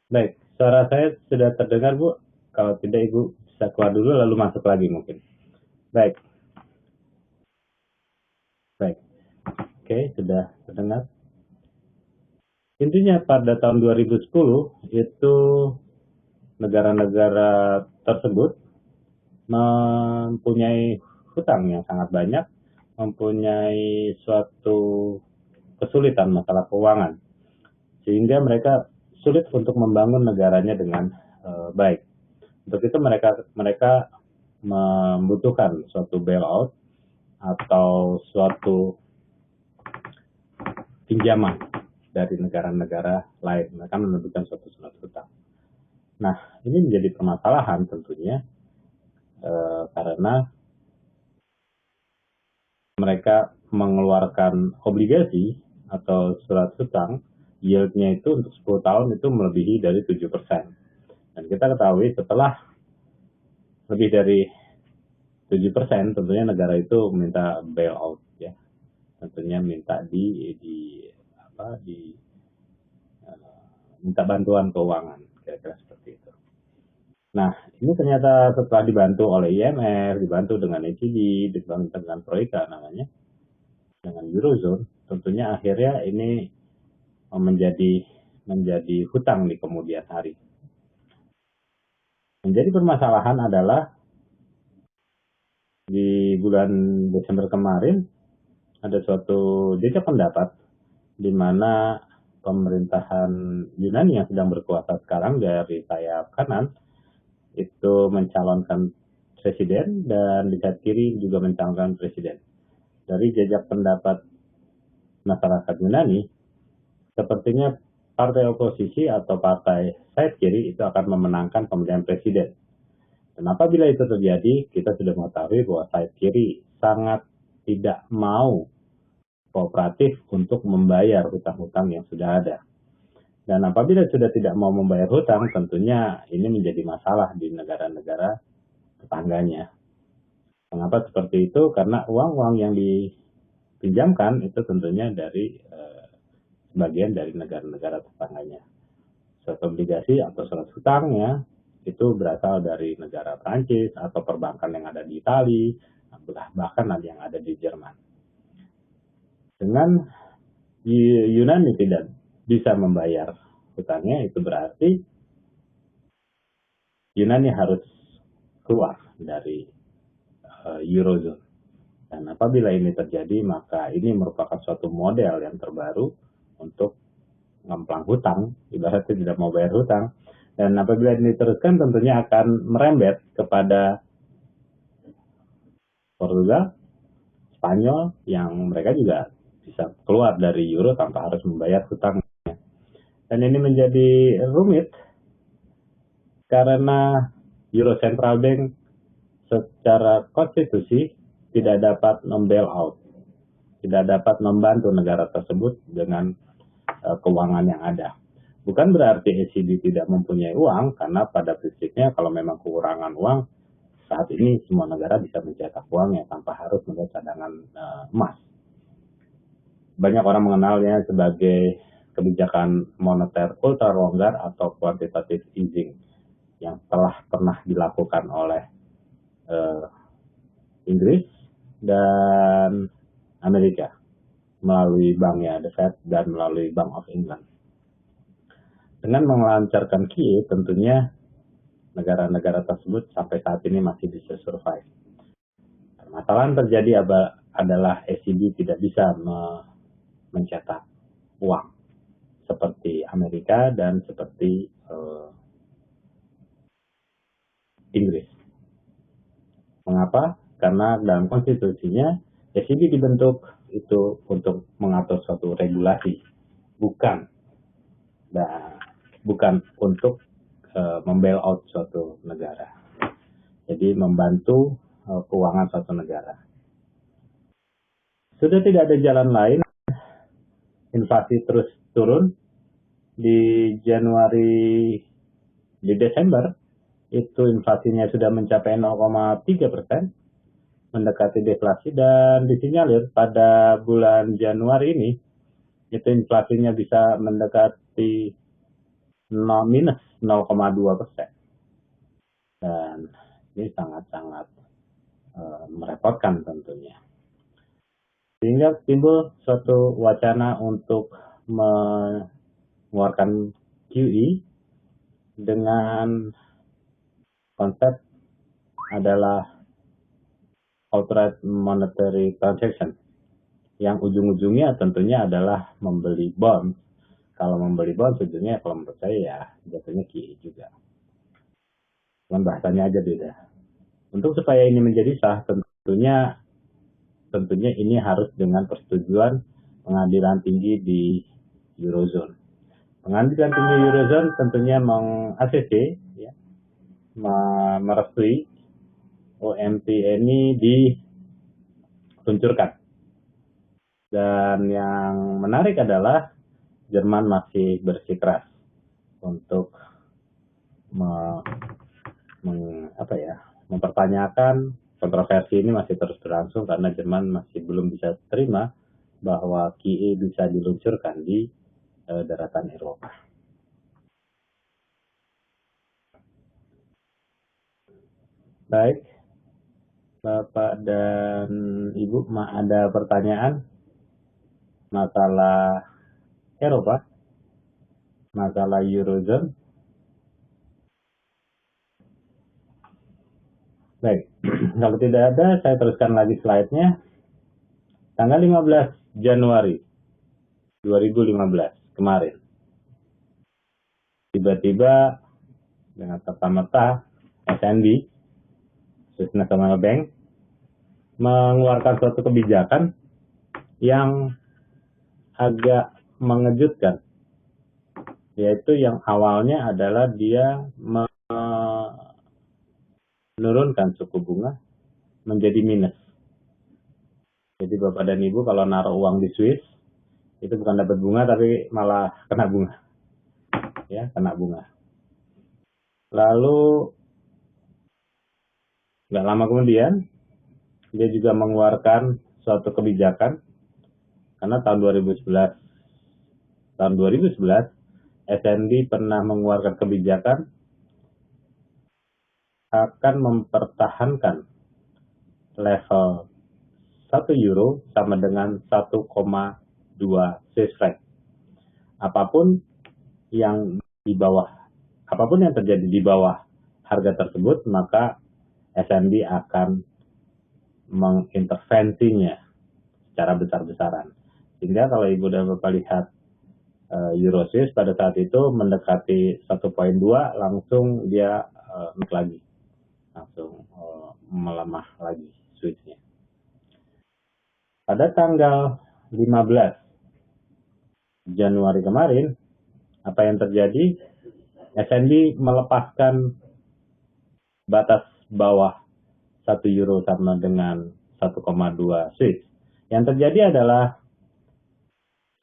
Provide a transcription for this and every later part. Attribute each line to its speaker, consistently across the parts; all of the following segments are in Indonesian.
Speaker 1: Baik, suara saya sudah terdengar, Bu. Kalau tidak, Ibu bisa keluar dulu lalu masuk lagi mungkin. Baik, baik. Oke, sudah terdengar. Intinya pada tahun 2010 itu negara-negara tersebut mempunyai hutang yang sangat banyak, mempunyai suatu kesulitan masalah keuangan, sehingga mereka sulit untuk membangun negaranya dengan baik. Untuk itu mereka mereka membutuhkan suatu bailout atau suatu pinjaman dari negara-negara lain. Mereka menerbitkan suatu surat hutang. Nah, ini menjadi permasalahan tentunya karena mereka mengeluarkan obligasi atau surat hutang, yieldnya itu untuk 10 tahun itu melebihi dari 7%. Dan kita ketahui setelah lebih dari 7%, tentunya negara itu minta bailout, ya. Tentunya minta minta bantuan keuangan, kira-kira seperti itu. Nah, ini ternyata setelah dibantu oleh IMF, dibantu dengan ECB, dibantu dengan Troika namanya, dengan Eurozone, tentunya akhirnya ini menjadi hutang di kemudian hari. Menjadi permasalahan adalah di bulan Desember kemarin ada suatu jejak pendapat di mana pemerintahan Yunani yang sedang berkuasa sekarang dari sayap kanan itu mencalonkan presiden dan di sayap kiri juga mencalonkan presiden. Dari jejak pendapat masyarakat Yunani, sepertinya partai oposisi atau partai sayap kiri itu akan memenangkan pemilihan presiden. Dan apabila itu terjadi, kita sudah mengetahui bahwa sayap kiri sangat tidak mau kooperatif untuk membayar hutang-hutang yang sudah ada. Dan apabila sudah tidak mau membayar hutang, tentunya ini menjadi masalah di negara-negara tetangganya. Mengapa seperti itu? Karena uang-uang yang dipinjamkan itu tentunya dari bagian dari negara-negara tetangganya. Surat obligasi atau surat hutangnya itu berasal dari negara Prancis atau perbankan yang ada di Italia, bahkan ada yang ada di Jerman. Dengan Yunani tidak bisa membayar hutangnya, itu berarti Yunani harus keluar dari Eurozone. Dan apabila ini terjadi, maka ini merupakan suatu model yang terbaru untuk ngemplang hutang, ibaratnya tidak mau bayar hutang. Dan apabila ini diteruskan, tentunya akan merembet kepada Portugal, Spanyol, yang mereka juga bisa keluar dari Euro tanpa harus membayar hutang. Dan ini menjadi rumit karena Euro Central Bank secara konstitusi tidak dapat membail out, tidak dapat membantu negara tersebut dengan keuangan yang ada. Bukan berarti ECB tidak mempunyai uang, karena pada prinsipnya kalau memang kekurangan uang, saat ini semua negara bisa mencetak uangnya tanpa harus melihat cadangan emas. Banyak orang mengenalnya sebagai kebijakan moneter ultra longgar atau quantitative easing yang telah pernah dilakukan oleh Inggris dan Amerika melalui banknya The Fed dan melalui Bank of England. Dengan melancarkan QE, tentunya negara-negara tersebut sampai saat ini masih bisa survive. Permasalahan terjadi adalah ECB tidak bisa mencetak uang seperti Amerika dan seperti Inggris. Mengapa? Karena dalam konstitusinya ECB dibentuk itu untuk mengatur suatu regulasi, bukan untuk membail out suatu negara. Jadi membantu keuangan suatu negara. Sudah tidak ada jalan lain, inflasi terus turun. Di Desember itu inflasinya sudah mencapai 0,3%, mendekati deflasi, dan disinyalir pada bulan Januari ini itu inflasinya bisa mendekati minus 0,2%. Dan ini sangat-sangat merepotkan tentunya. Sehingga timbul suatu wacana untuk mengeluarkan QE dengan konsep adalah outright monetary transaction, yang ujung-ujungnya tentunya adalah membeli bond. Kalau membeli bond ujungnya kalau menurut saya ya jatuhnya QE juga. Cuman bahasanya aja beda. Untuk supaya ini menjadi sah, tentunya ini harus dengan persetujuan pengadilan tinggi di Eurozone. Pengadilan tinggi Eurozone tentunya meng-ACC, ya, merestui OMT ini diluncurkan. Dan yang menarik adalah Jerman masih bersikeras untuk mempertanyakan. Kontroversi ini masih terus berlangsung karena Jerman masih belum bisa terima bahwa QE bisa diluncurkan di daratan Eropa. Baik, Bapak dan Ibu, ada pertanyaan masalah Eropa, masalah Eurozone? Baik, kalau tidak ada, saya teruskan lagi slide-nya. Tanggal 15 Januari 2015 kemarin, tiba-tiba dengan serta-merta SNB, Swiss National Bank, mengeluarkan suatu kebijakan yang agak mengejutkan, yaitu yang awalnya adalah dia menurunkan suku bunga menjadi minus. Jadi Bapak dan Ibu kalau naruh uang di Swiss, itu bukan dapat bunga tapi malah kena bunga. Ya, kena bunga. Lalu nggak lama kemudian dia juga mengeluarkan suatu kebijakan, karena tahun 2011 SNB pernah mengeluarkan kebijakan akan mempertahankan level 1 euro sama dengan 1,2 Swiss franc. Apapun yang terjadi di bawah harga tersebut, maka SNB akan mengintervensinya secara besar-besaran. Sehingga kalau Ibu dan Bapak lihat Euro Swiss pada saat itu mendekati 1,2, langsung dia naik lagi, langsung melemah lagi Swissnya. Pada tanggal 15 Januari kemarin, apa yang terjadi? SNB melepaskan batas bawah 1 euro sama dengan 1,2 Swiss. Yang terjadi adalah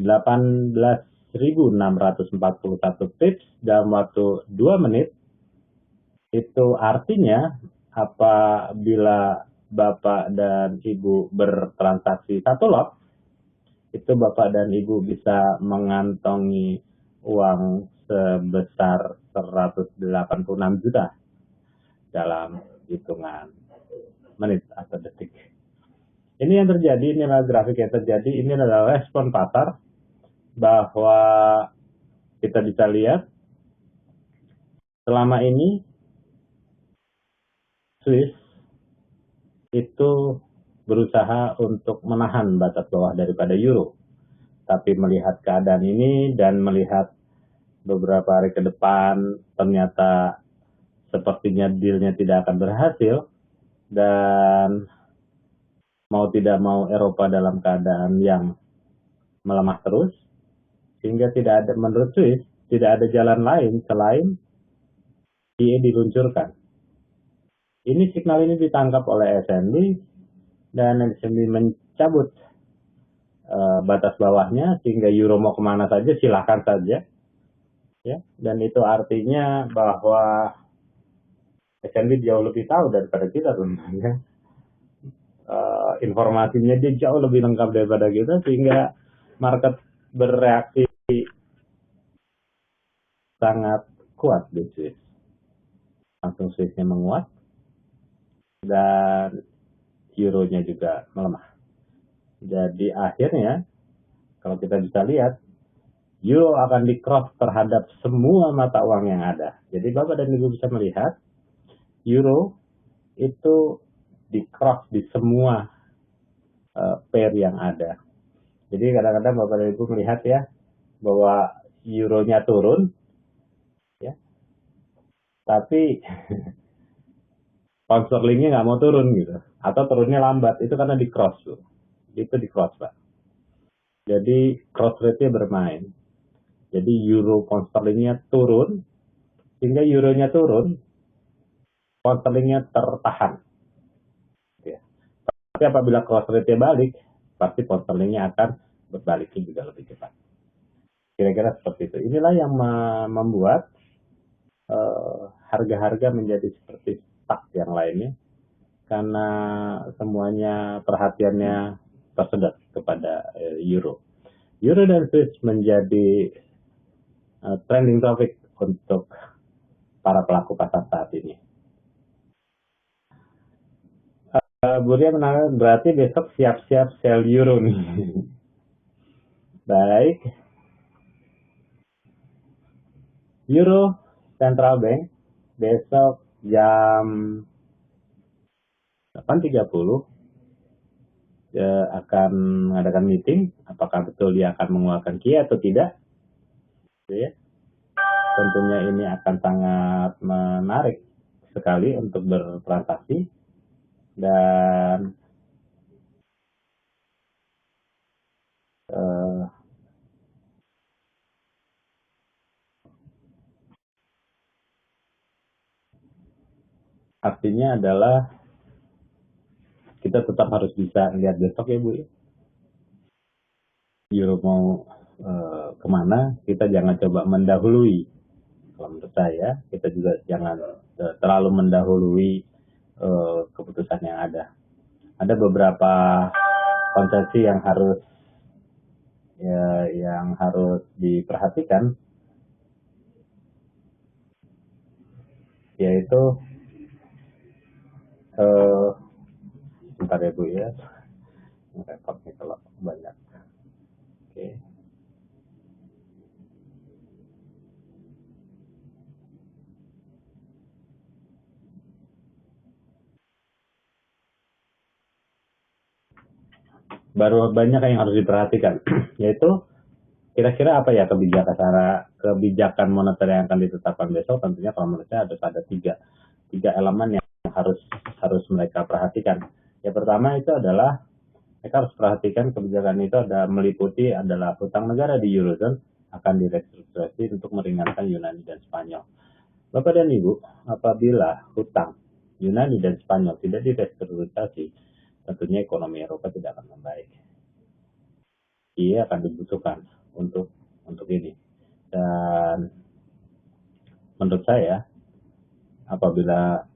Speaker 1: 18.641 pips dalam waktu 2 menit. Itu artinya apabila Bapak dan Ibu bertransaksi 1 lot, itu Bapak dan Ibu bisa mengantongi uang sebesar 186 juta dalam hitungan menit atau detik. Ini yang terjadi, ini adalah grafik yang terjadi, ini adalah respon pasar bahwa kita bisa lihat selama ini Swiss itu berusaha untuk menahan batas bawah daripada euro. Tapi melihat keadaan ini dan melihat beberapa hari ke depan ternyata sepertinya deal-nya tidak akan berhasil, dan mau tidak mau Eropa dalam keadaan yang melemah terus, sehingga tidak ada, menurut Swiss, tidak ada jalan lain selain QE diluncurkan. Ini signal ini ditangkap oleh SNB, dan SNB mencabut batas bawahnya sehingga euro mau kemana saja silakan saja, ya. Dan itu artinya bahwa SNB jauh lebih tahu daripada kita sebenarnya. Informasinya dia jauh lebih lengkap daripada kita, sehingga market bereaksi sangat kuat di Swiss. Langsung Swissnya menguat dan euronya juga melemah. Jadi akhirnya kalau kita bisa lihat, euro akan di-cross terhadap semua mata uang yang ada. Jadi Bapak dan Ibu bisa melihat, euro itu di-cross di semua pair yang ada. Jadi kadang-kadang Bapak dan Ibu melihat ya, bahwa euronya turun, ya, tapi pound sterlingnya nggak mau turun gitu, atau turunnya lambat, itu karena di-cross tuh. Itu di-cross, Pak. Jadi cross rate-nya bermain. Jadi euro pound sterlingnya turun, sehingga euronya turun, pound sterlingnya tertahan. Ya. Tapi apabila cross rate-nya balik, pasti pound sterlingnya akan berbaliknya juga lebih cepat. Kira-kira seperti itu. Inilah yang membuat harga-harga menjadi seperti stuck yang lainnya, karena semuanya perhatiannya tersedot kepada euro. Euro dan Swiss menjadi trending topic untuk para pelaku pasar saat ini. Bu Ria menanyakan, berarti besok siap-siap sell euro nih. Baik. Euro Central Bank besok jam 8.30 akan mengadakan meeting. Apakah betul dia akan mengeluarkan QE atau tidak? Ya. Tentunya ini akan sangat menarik sekali untuk bertransaksi, dan artinya adalah kita tetap harus bisa lihat besok ya Bu. Euro mau kemana, kita jangan coba mendahului. Kalau menurut saya, kita juga jangan terlalu mendahului keputusan yang ada. Ada beberapa konsesi yang harus diperhatikan, yaitu bentar ya Bu ya, repot nih kalau banyak. Oke. Baru banyak yang harus diperhatikan, yaitu kira-kira apa ya kebijakan moneter yang akan ditetapkan besok. Tentunya kalau menurut saya harus ada tiga elemen yang harus mereka perhatikan. Yang pertama itu adalah mereka harus perhatikan kebijakan itu meliputi adalah hutang negara di Eurozone akan direstrukturasi untuk meringankan Yunani dan Spanyol. Bapak dan Ibu, apabila hutang Yunani dan Spanyol tidak direstrukturasi, tentunya ekonomi Eropa tidak akan membaik. Ia akan dibutuhkan untuk ini. Dan menurut saya, apabila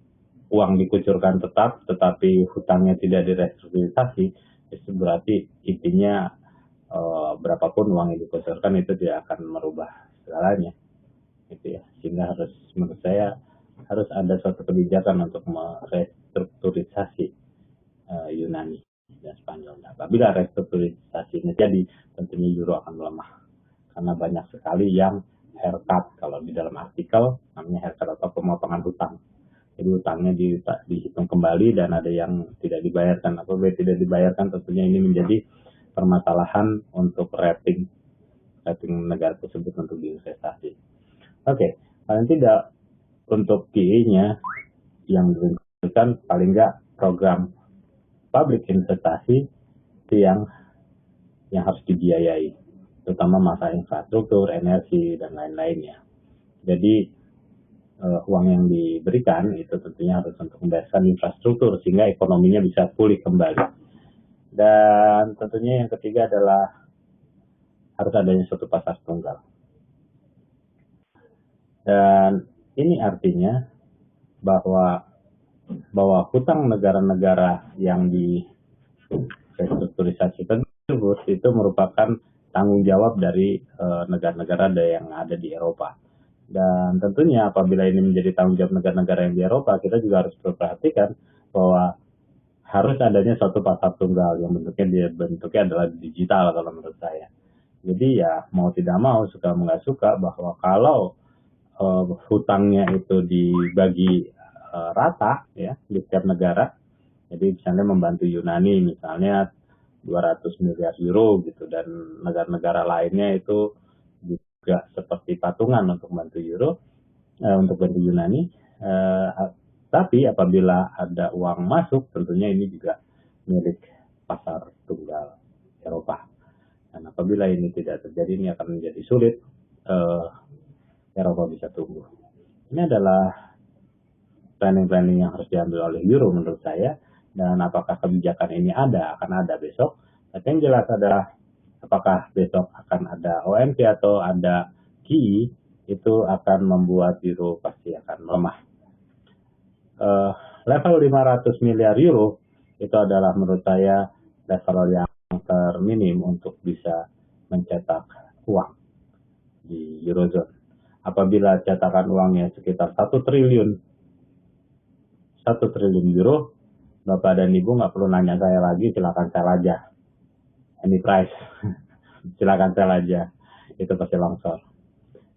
Speaker 1: uang dikucurkan tetap, tetapi hutangnya tidak direstrukturasi, itu berarti intinya berapapun uang yang dikucurkan itu tidak akan merubah segalanya. Gitu ya. Sehingga menurut saya harus ada suatu kebijakan untuk merestrukturisasi Yunani dan Spanyol. Apabila restrukturisasinya jadi, tentunya euro akan melemah karena banyak sekali yang haircut. Kalau di dalam artikel namanya haircut atau pemotongan hutang. Jadi hutangnya dihitung kembali dan ada yang tidak dibayarkan. Apabila tidak dibayarkan, tentunya ini menjadi permasalahan untuk rating negara tersebut untuk diinvestasi. Oke, paling tidak untuk QE-nya yang ditunjukkan paling nggak program public investasi itu yang harus dibiayai, terutama masalah infrastruktur, energi, dan lain-lainnya. Jadi uang yang diberikan itu tentunya harus untuk membayarkan infrastruktur sehingga ekonominya bisa pulih kembali. Dan tentunya yang ketiga adalah harus adanya suatu pasar tunggal. Dan ini artinya bahwa hutang negara-negara yang direstrukturisasi tersebut itu merupakan tanggung jawab dari negara-negara yang ada di Eropa. Dan tentunya apabila ini menjadi tanggung jawab negara-negara yang di Eropa, kita juga harus memperhatikan bahwa harus adanya suatu pasar tunggal yang bentuknya adalah digital kalau menurut saya. Jadi ya mau tidak mau, suka nggak suka, bahwa kalau hutangnya itu dibagi rata ya di setiap negara, jadi misalnya membantu Yunani misalnya 200 miliar euro gitu, dan negara-negara lainnya itu juga seperti patungan untuk bantu untuk bantu Yunani. Tapi apabila ada uang masuk, tentunya ini juga milik pasar tunggal Eropa. Dan apabila ini tidak terjadi, ini akan menjadi sulit Eropa bisa tumbuh. Ini adalah planning yang harus diambil oleh Euro menurut saya. Dan apakah kebijakan ini akan ada besok? Tapi yang jelas adalah apakah besok akan ada OMT atau ada QE, itu akan membuat Euro pasti akan melemah. Level 500 miliar euro itu adalah menurut saya level yang terminim untuk bisa mencetak uang di Eurozone. Apabila cetakan uangnya sekitar 1 triliun euro, Bapak dan Ibu nggak perlu nanya saya lagi, silakan sell aja. Any price, silakan sell aja. Itu pasti longsor.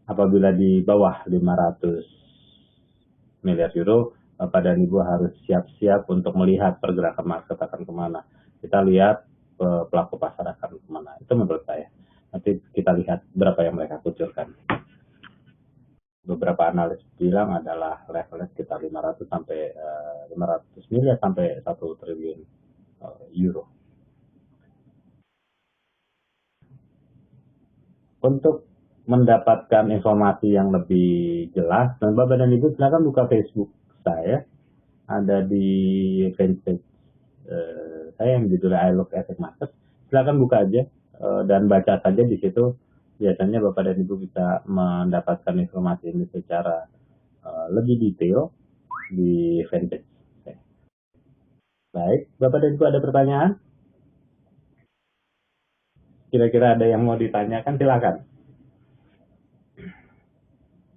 Speaker 1: Apabila di bawah 500 miliar euro, Bapak dan Ibu harus siap-siap untuk melihat pergerakan market akan kemana. Kita lihat pelaku pasar akan kemana. Itu menurut saya. Nanti kita lihat berapa yang mereka kucurkan. Beberapa analis bilang adalah levelnya sekitar 500 miliar sampai 1 triliun euro. Untuk mendapatkan informasi yang lebih jelas, dan Bapak dan Ibu silakan buka Facebook saya, ada di fanpage saya yang judulnya I Look Asset Market. Silakan buka aja dan baca saja di situ. Biasanya Bapak dan Ibu bisa mendapatkan informasi ini secara lebih detail di fanpage. Baik, Bapak dan Ibu ada pertanyaan? Kira-kira ada yang mau ditanyakan, silakan.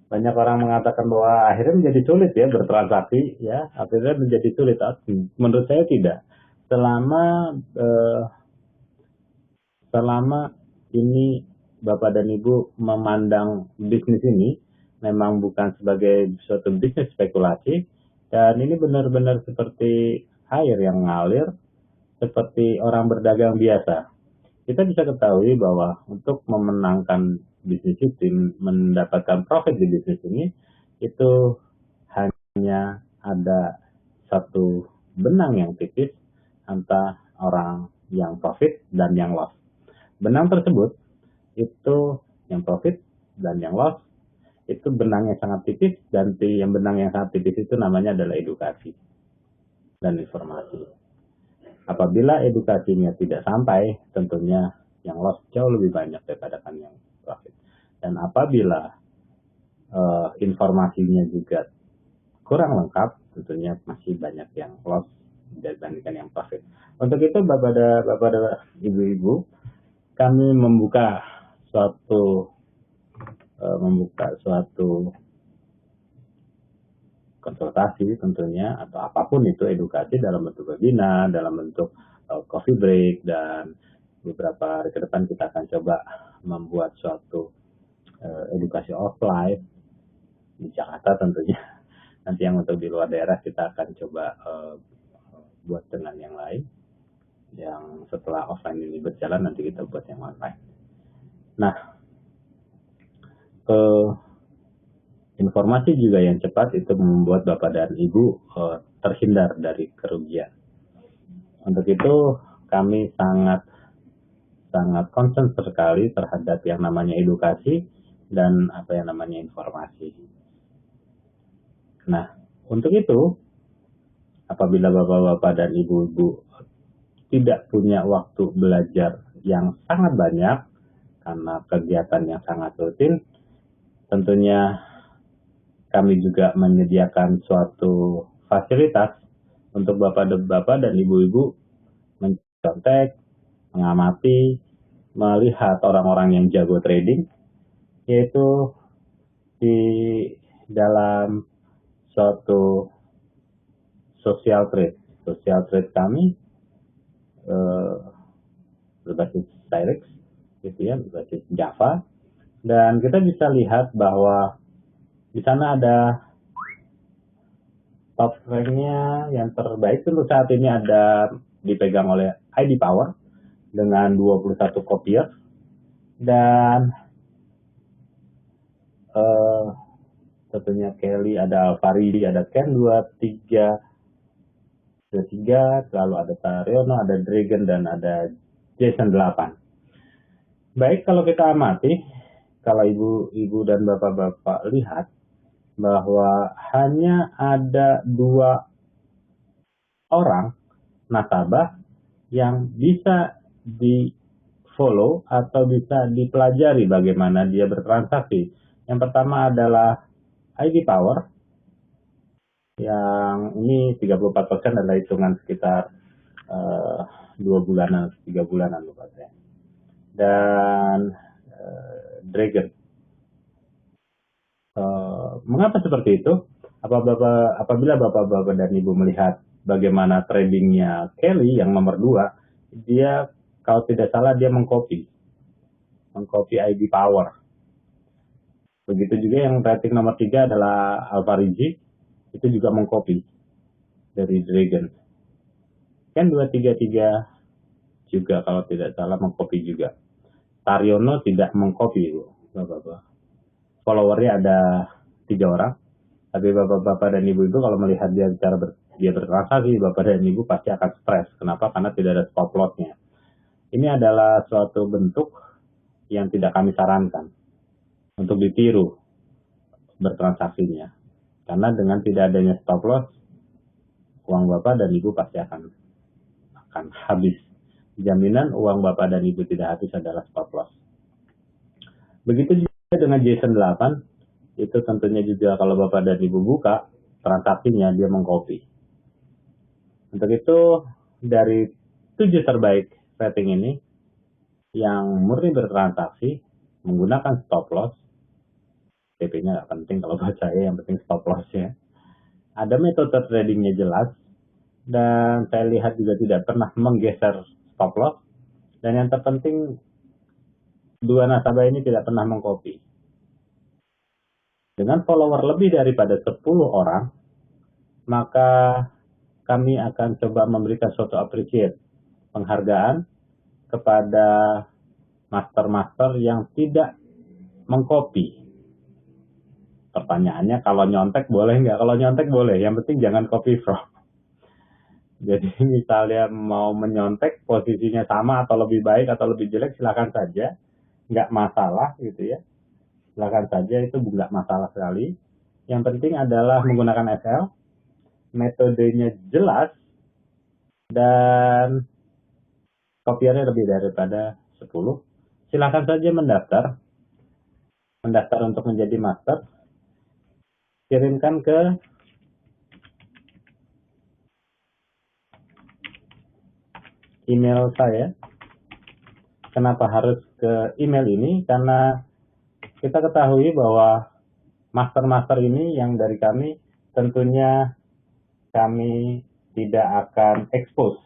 Speaker 1: Banyak orang mengatakan bahwa akhirnya menjadi sulit ya bertransaksi, ya akhirnya menjadi sulit. Menurut saya tidak. Selama ini Bapak dan Ibu memandang bisnis ini memang bukan sebagai suatu bisnis spekulasi, dan ini benar-benar seperti air yang mengalir, seperti orang berdagang biasa. Kita bisa ketahui bahwa untuk memenangkan bisnis itu, mendapatkan profit di bisnis ini, itu hanya ada satu benang yang tipis antara orang yang profit dan yang loss. Benang tersebut itu yang profit dan yang loss itu benangnya sangat tipis, dan yang benang yang sangat tipis itu namanya adalah edukasi dan informasi. Apabila edukasinya tidak sampai, tentunya yang loss jauh lebih banyak daripada yang profit. Dan apabila informasinya juga kurang lengkap, tentunya masih banyak yang loss dibandingkan yang profit. Untuk itu Bapak dan Ibu-ibu, kami membuka suatu konsultasi tentunya, atau apapun itu, edukasi dalam bentuk webinar, dalam bentuk coffee break, dan beberapa hari ke depan kita akan coba membuat suatu edukasi offline di Jakarta tentunya. Nanti yang untuk di luar daerah kita akan coba buat dengan yang lain. Yang setelah offline ini berjalan, nanti kita buat yang online. Nah, informasi juga yang cepat itu membuat Bapak dan Ibu terhindar dari kerugian. Untuk itu kami sangat concern sekali terhadap yang namanya edukasi dan apa yang namanya informasi. Nah, untuk itu apabila Bapak-bapak dan Ibu-ibu tidak punya waktu belajar yang sangat banyak karena kegiatan yang sangat rutin, tentunya kami juga menyediakan suatu fasilitas untuk Bapak dan Ibu-ibu mencontek, mengamati, melihat orang-orang yang jago trading, yaitu masih dalam suatu social trade. Social trade kami berbasis Direct, gitu ya, berbasis Java, dan kita bisa lihat bahwa di sana ada top rank-nya yang terbaik untuk saat ini ada dipegang oleh ID Power dengan 21 copier, dan tentunya Kelly, ada Alvaridi, ada Ken 23, lalu ada Tariono, ada Dragon, dan ada Jason 8. Baik, kalau kita amati, kalau ibu-ibu dan bapak-bapak lihat bahwa hanya ada 2 orang nasabah yang bisa di follow atau bisa dipelajari bagaimana dia bertransaksi. Yang pertama adalah ID Power, yang ini 34% adalah hitungan sekitar 2 bulanan, 3 bulanan lupa saya. Dan Dragon. Mengapa seperti itu? Apabila bapak-bapak dan ibu melihat bagaimana tradingnya Kelly yang nomor 2, dia kalau tidak salah dia mengcopy ID Power. Begitu juga yang rating nomor 3 adalah Alvaridi, itu juga mengcopy dari Dragon. Kan 233 juga kalau tidak salah mengcopy juga. Tariono tidak mengcopy, bapak-bapak. Followernya ada 3 orang, tapi bapak-bapak dan ibu-ibu kalau melihat dia dia bertransaksi, bapak dan ibu pasti akan stres. Kenapa? Karena tidak ada stop loss-nya. Ini adalah suatu bentuk yang tidak kami sarankan untuk ditiru bertransaksinya. Karena dengan tidak adanya stop loss, uang bapak dan ibu pasti akan habis. Jaminan uang bapak dan ibu tidak habis adalah stop loss. Begitu juga dengan Jason 8, itu tentunya juga kalau bapak dan ibu buka transaksinya, dia mengcopy. Untuk itu, dari 7 terbaik rating ini, yang murni bertransaksi, menggunakan stop loss, TP-nya nggak penting kalau buat saya, yang penting stop loss-nya. Ada metode tradingnya jelas, dan saya lihat juga tidak pernah menggeser stop loss, dan yang terpenting, 2 nasabah ini tidak pernah mengcopy. Dengan follower lebih daripada 10 orang, maka kami akan coba memberikan suatu appreciate, penghargaan kepada master-master yang tidak mengcopy. Pertanyaannya, kalau nyontek boleh nggak? Kalau nyontek boleh, yang penting jangan copy from. Jadi misalnya mau menyontek, posisinya sama atau lebih baik atau lebih jelek, silakan saja, nggak masalah gitu ya. Silakan saja, itu nggak masalah sekali. Yang penting adalah menggunakan SL, metodenya jelas, dan kopiernya lebih daripada 10. Silakan saja mendaftar untuk menjadi master. Kirimkan ke email saya. Kenapa harus ke email ini? Karena kita ketahui bahwa master-master ini yang dari kami, tentunya kami tidak akan expose.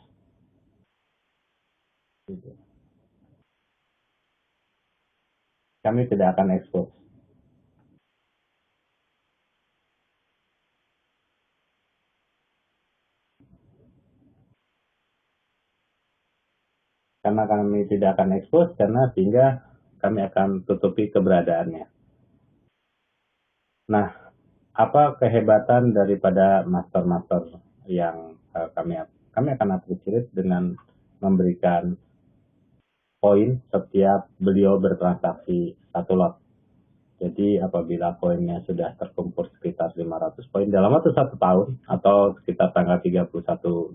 Speaker 1: Kami tidak akan expose. Karena kami tidak akan expose, karena sehingga kami akan tutupi keberadaannya. Nah, apa kehebatan daripada master-master yang kami akan appreciate dengan memberikan poin setiap beliau bertransaksi 1 lot. Jadi apabila poinnya sudah terkumpul sekitar 500 poin dalam waktu 1 tahun atau sekitar tanggal 31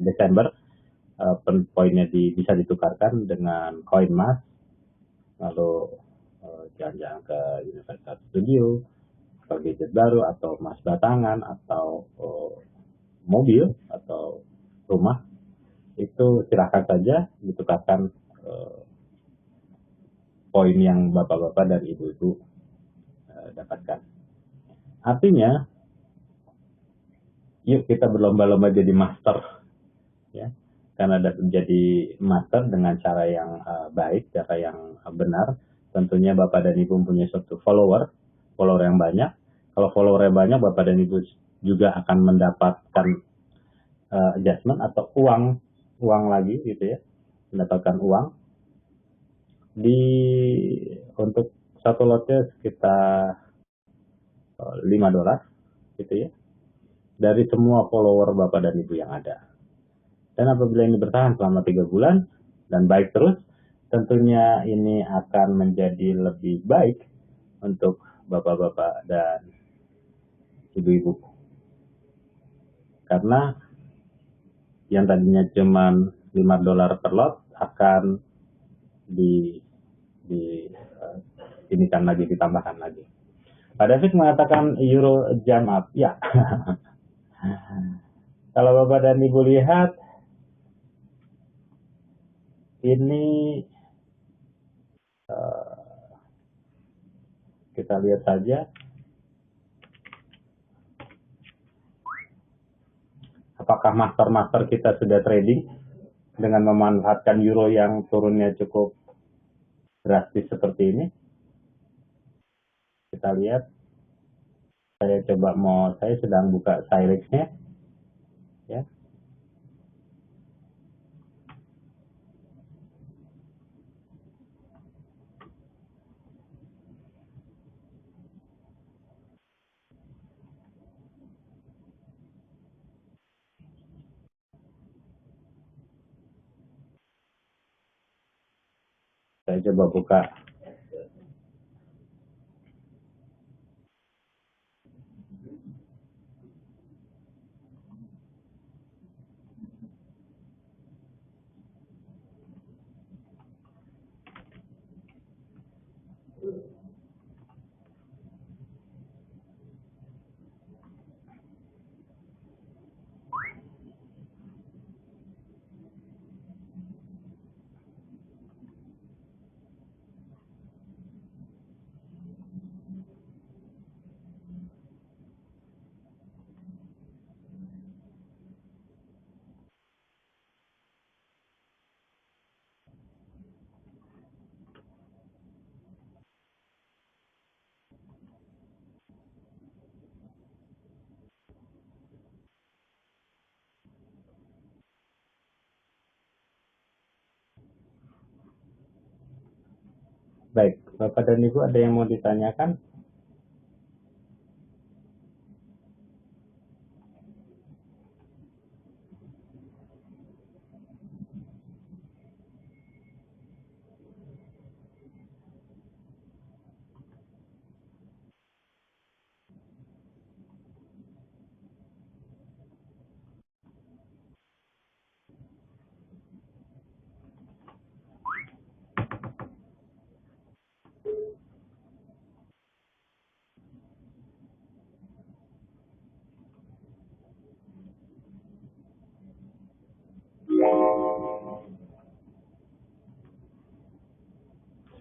Speaker 1: Desember, poinnya bisa ditukarkan dengan koin emas, lalu jalan-jalan ke Universal Studio, atau gadget baru, atau emas batangan, atau mobil, atau rumah, itu silahkan saja ditukarkan poin yang bapak-bapak dan ibu-ibu dapatkan. Artinya, yuk kita berlomba-lomba jadi master, ya. Karena jadi master dengan cara yang baik, cara yang benar. Tentunya Bapak dan Ibu punya suatu follower yang banyak. Kalau follower yang banyak, Bapak dan Ibu juga akan mendapatkan adjustment atau uang lagi gitu ya, mendapatkan uang untuk satu lotnya sekitar $5 gitu ya, dari semua follower Bapak dan Ibu yang ada. Dan apabila ini bertahan selama 3 bulan dan baik terus, tentunya ini akan menjadi lebih baik untuk Bapak-Bapak dan Ibu-Ibu. Karena yang tadinya cuma $5 per lot akan ditambahkan lagi. Pak David mengatakan euro jam up. Ya. Kalau Bapak dan Ibu lihat, ini kita lihat saja apakah master kita sudah trading dengan memanfaatkan euro yang turunnya cukup drastis seperti ini. Kita lihat, saya sedang buka Cyrix-nya ya. Saya coba buka. Baik, Bapak dan Ibu ada yang mau ditanyakan?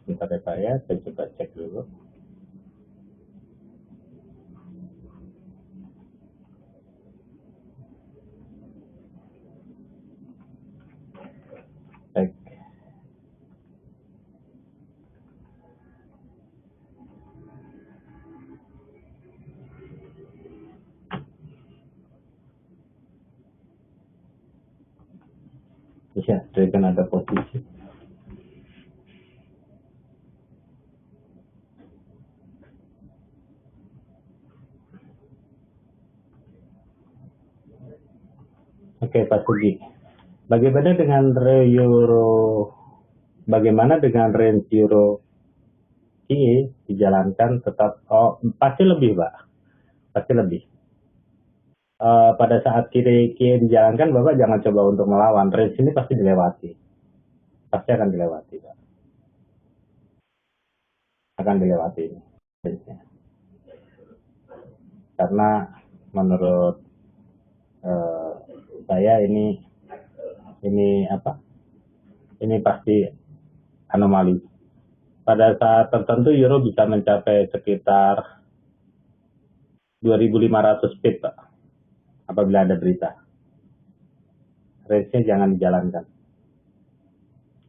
Speaker 1: Sebentar ya Pak ya, saya coba cek dulu. Baik. Iya, Dragon ada posisi. Oke, Pak Sugi. Bagaimana dengan range euro CE dijalankan tetap pasti lebih, Pak. Pasti lebih. Pada saat kiri dijalankan, Bapak jangan coba untuk melawan. Range ini pasti dilewati. Pasti akan dilewati, Pak. Akan dilewati ini. Karena menurut saya ini pasti anomali. Pada saat tertentu euro bisa mencapai sekitar 2.500 pip, Pak, apabila ada berita. Range-nya jangan dijalankan.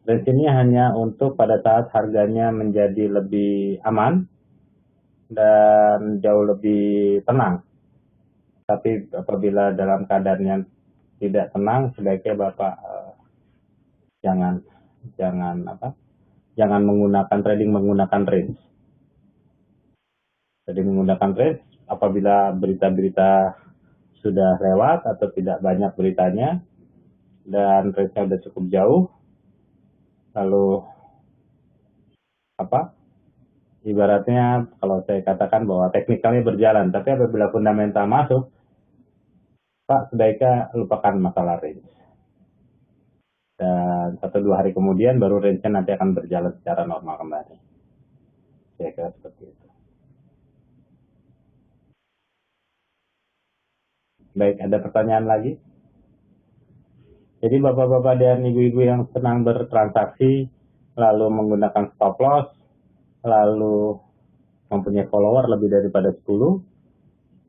Speaker 1: Range ini hanya untuk pada saat harganya menjadi lebih aman dan jauh lebih tenang. Tapi apabila dalam keadaan yang tidak tenang, sebaiknya Bapak jangan menggunakan trading menggunakan range. Jadi menggunakan range apabila berita-berita sudah lewat atau tidak banyak beritanya dan range-nya sudah cukup jauh, lalu ibaratnya kalau saya katakan bahwa teknikalnya berjalan, tapi apabila fundamental masuk, Pak, sebaiknya lupakan masalah range. Dan 1-2 hari kemudian baru range-nya nanti akan berjalan secara normal kembali. Saya kira seperti itu. Baik, ada pertanyaan lagi? Jadi bapak-bapak dan ibu-ibu yang senang bertransaksi, lalu menggunakan stop loss, lalu mempunyai follower lebih daripada 10,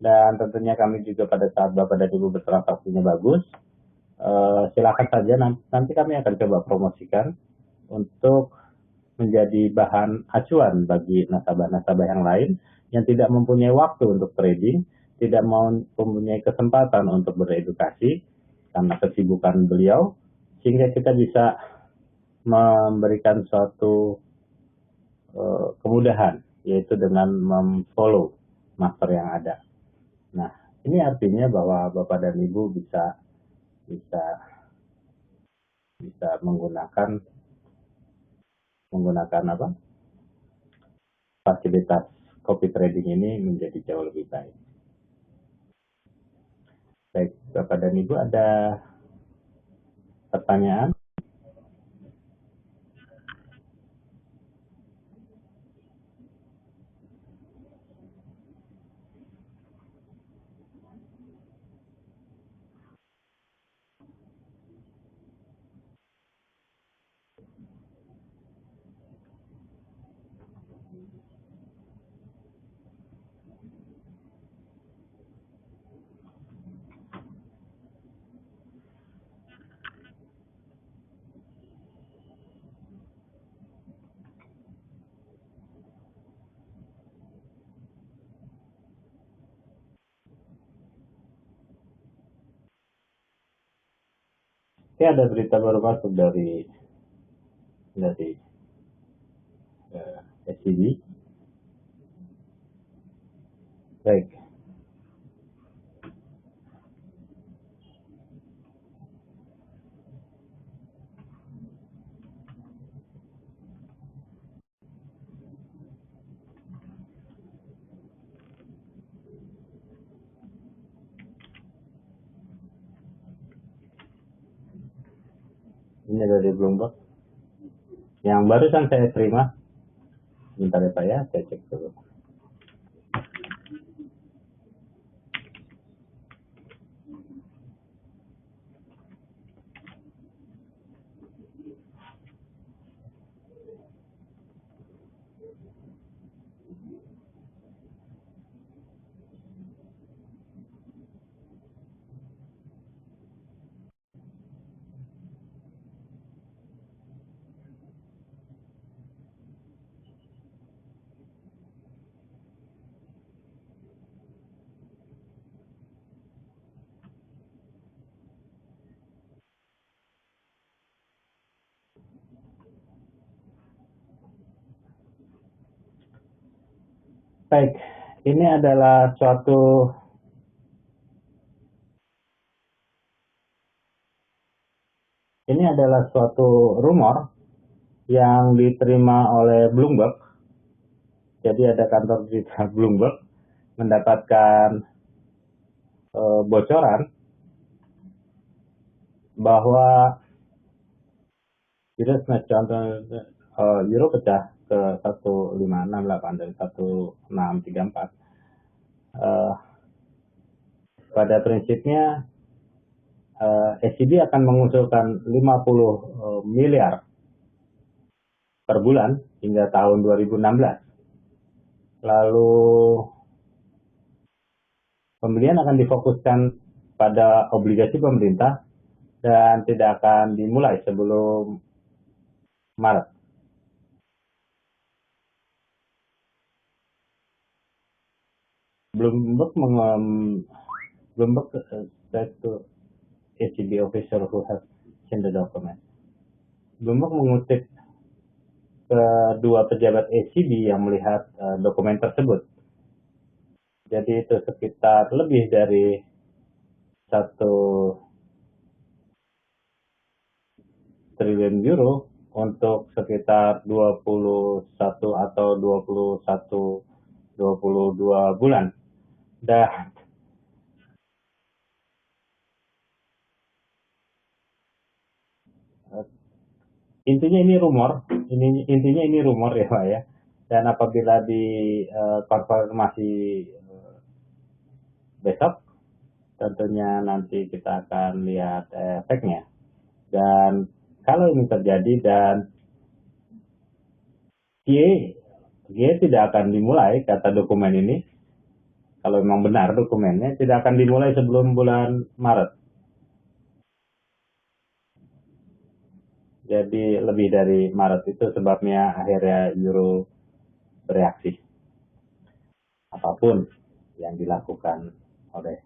Speaker 1: dan tentunya kami juga pada saat bapak dan ibu bertransaksinya bagus, silakan saja, nanti kami akan coba promosikan untuk menjadi bahan acuan bagi nasabah-nasabah yang lain yang tidak mempunyai waktu untuk trading, tidak mempunyai kesempatan untuk beredukasi karena kesibukan beliau, sehingga kita bisa memberikan suatu kemudahan, yaitu dengan memfollow master yang ada. Nah, ini artinya bahwa Bapak dan Ibu bisa menggunakan fasilitas copy trading ini menjadi jauh lebih baik. Baik, Bapak dan Ibu, ada pertanyaan? Oke, ada berita baru masuk dari SCB. Baik. Ini dari Bloomberg. Yang barusan saya terima. Bentar ya Pak ya, saya cek dulu. Baik, ini adalah suatu rumor yang diterima oleh Bloomberg. Jadi ada kantor berita Bloomberg mendapatkan bocoran bahwa euro pecah ke 15668 dari 1634. Pada prinsipnya SCB akan mengusulkan 50 miliar per bulan hingga tahun 2016. Lalu Pembelian akan difokuskan pada obligasi pemerintah dan tidak akan dimulai sebelum Maret. Bloomberg said to ECB official who have seen the document. Bloomberg mengutip kedua pejabat ECB yang melihat dokumen tersebut. Jadi itu sekitar lebih dari 1 triliun euro untuk sekitar 21 atau 22 bulan. Dan intinya ini rumor ya Pak ya. Dan apabila konfirmasi besok, tentunya nanti kita akan lihat efeknya. Dan kalau ini terjadi dan QE tidak akan dimulai, kata dokumen ini, kalau memang benar dokumennya, tidak akan dimulai sebelum bulan Maret. Jadi lebih dari Maret itu sebabnya akhirnya euro bereaksi. Apapun yang dilakukan oleh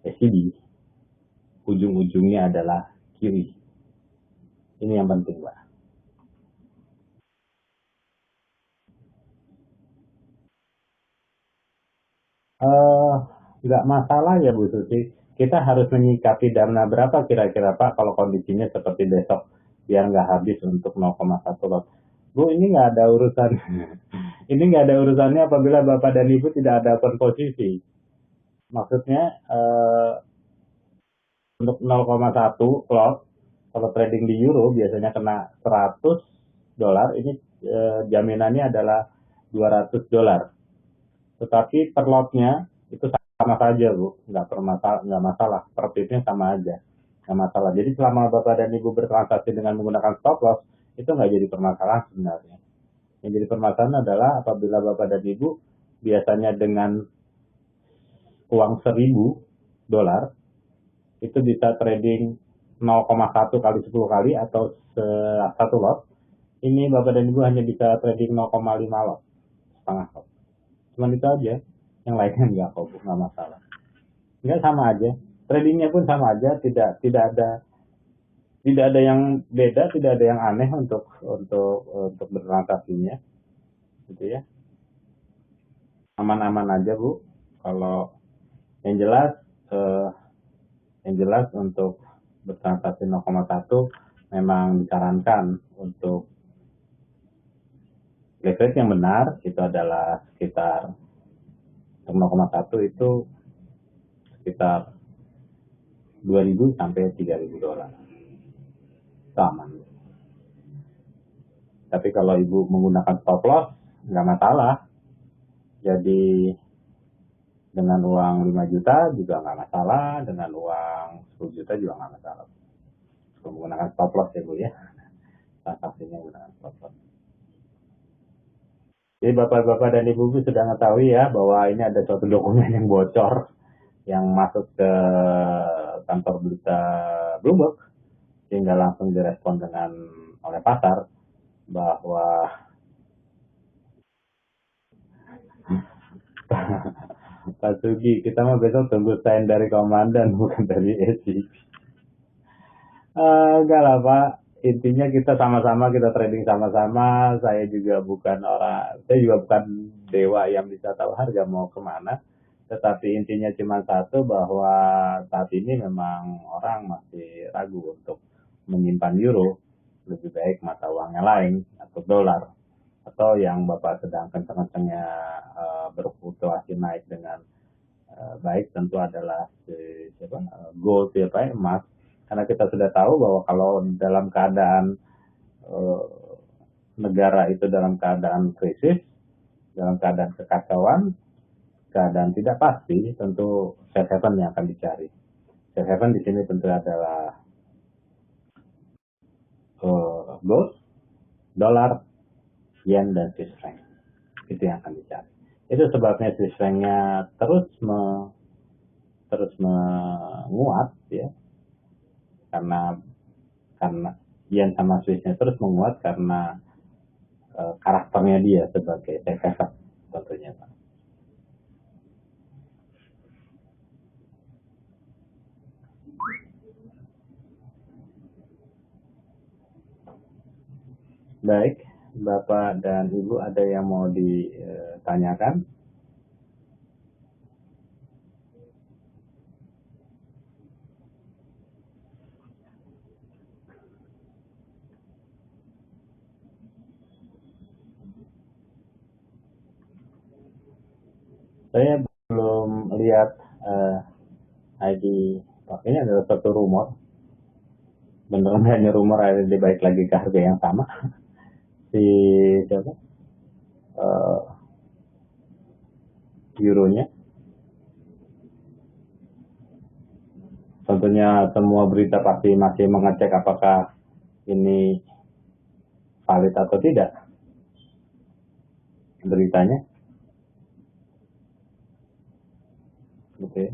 Speaker 1: ECB, ujung-ujungnya adalah QE. Ini yang penting, Pak. Nggak masalah ya Bu Susi. Kita harus menyikapi dana berapa kira-kira Pak kalau kondisinya seperti besok biar nggak habis untuk 0,1 lot. Bu, ini nggak ada urusan. Ini nggak ada urusannya apabila Bapak dan Ibu tidak ada posisi. Maksudnya untuk 0,1 lot kalau trading di euro biasanya kena $100, ini jaminannya adalah $200. Tetapi per lotnya itu sama saja Bu, nggak masalah, profitnya sama aja, nggak masalah. Jadi selama Bapak dan Ibu bertransaksi dengan menggunakan stop loss, itu nggak jadi permasalahan sebenarnya. Yang jadi permasalahan adalah apabila Bapak dan Ibu biasanya dengan uang $1.000 itu bisa trading 0,1 kali 10 kali atau 1 lot. Ini Bapak dan Ibu hanya bisa trading 0,5 lot, setengah lot. Cuma itu aja, yang lainnya nggak kok, nggak masalah. Nggak, sama aja, tradingnya pun sama aja, tidak ada yang beda, tidak ada yang aneh untuk bertransaksinya, gitu ya. Aman-aman aja Bu. Kalau yang jelas untuk bertransaksi 0,1 memang disarankan untuk leverage yang benar itu adalah sekitar 0,1 itu sekitar $2.000 sampai $3.000. Itu aman. Tapi kalau Ibu menggunakan stop loss nggak masalah. Jadi dengan uang 5 juta juga nggak masalah, dengan uang 10 juta juga nggak masalah. Menggunakan stop loss ya Bu ya. Transaksinya menggunakan stop loss. Jadi Bapak-Bapak dan Ibu sudah mengetahui ya bahwa ini ada suatu dokumen yang bocor yang masuk ke kantor berita Bloomberg, sehingga langsung direspon oleh pasar bahwa Pak Sugi, kita mau besok tunggu sign dari komandan bukan dari ECB. Enggak lah Pak, intinya kita sama-sama, kita trading sama-sama. Saya juga bukan dewa yang bisa tahu harga mau kemana. Tetapi intinya cuma satu, bahwa saat ini memang orang masih ragu untuk menyimpan euro. Lebih baik mata uang yang lain atau dolar. Atau yang Bapak sedang kenceng-kencengnya berfluktuasi naik dengan baik tentu adalah gold ya Pak, emas. Karena kita sudah tahu bahwa kalau dalam keadaan negara itu dalam keadaan krisis, dalam keadaan kekacauan, keadaan tidak pasti, tentu safe haven yang akan dicari. Safe haven di sini tentu adalah gold, dolar, yen, dan Swiss franc. Itu yang akan dicari. Itu sebabnya Swiss franc-nya terus menguat ya, karena yen sama Swissnya terus menguat karena karakternya dia sebagai safe haven tentunya Pak. Baik, Bapak dan Ibu ada yang mau ditanyakan? Saya belum lihat ID. Ini adalah satu rumor. Beneran hanya rumor, ada baik lagi ke harga yang sama. Si siapa? Euronya. Tentunya semua berita pasti masih mengecek apakah ini valid atau tidak beritanya. Oke.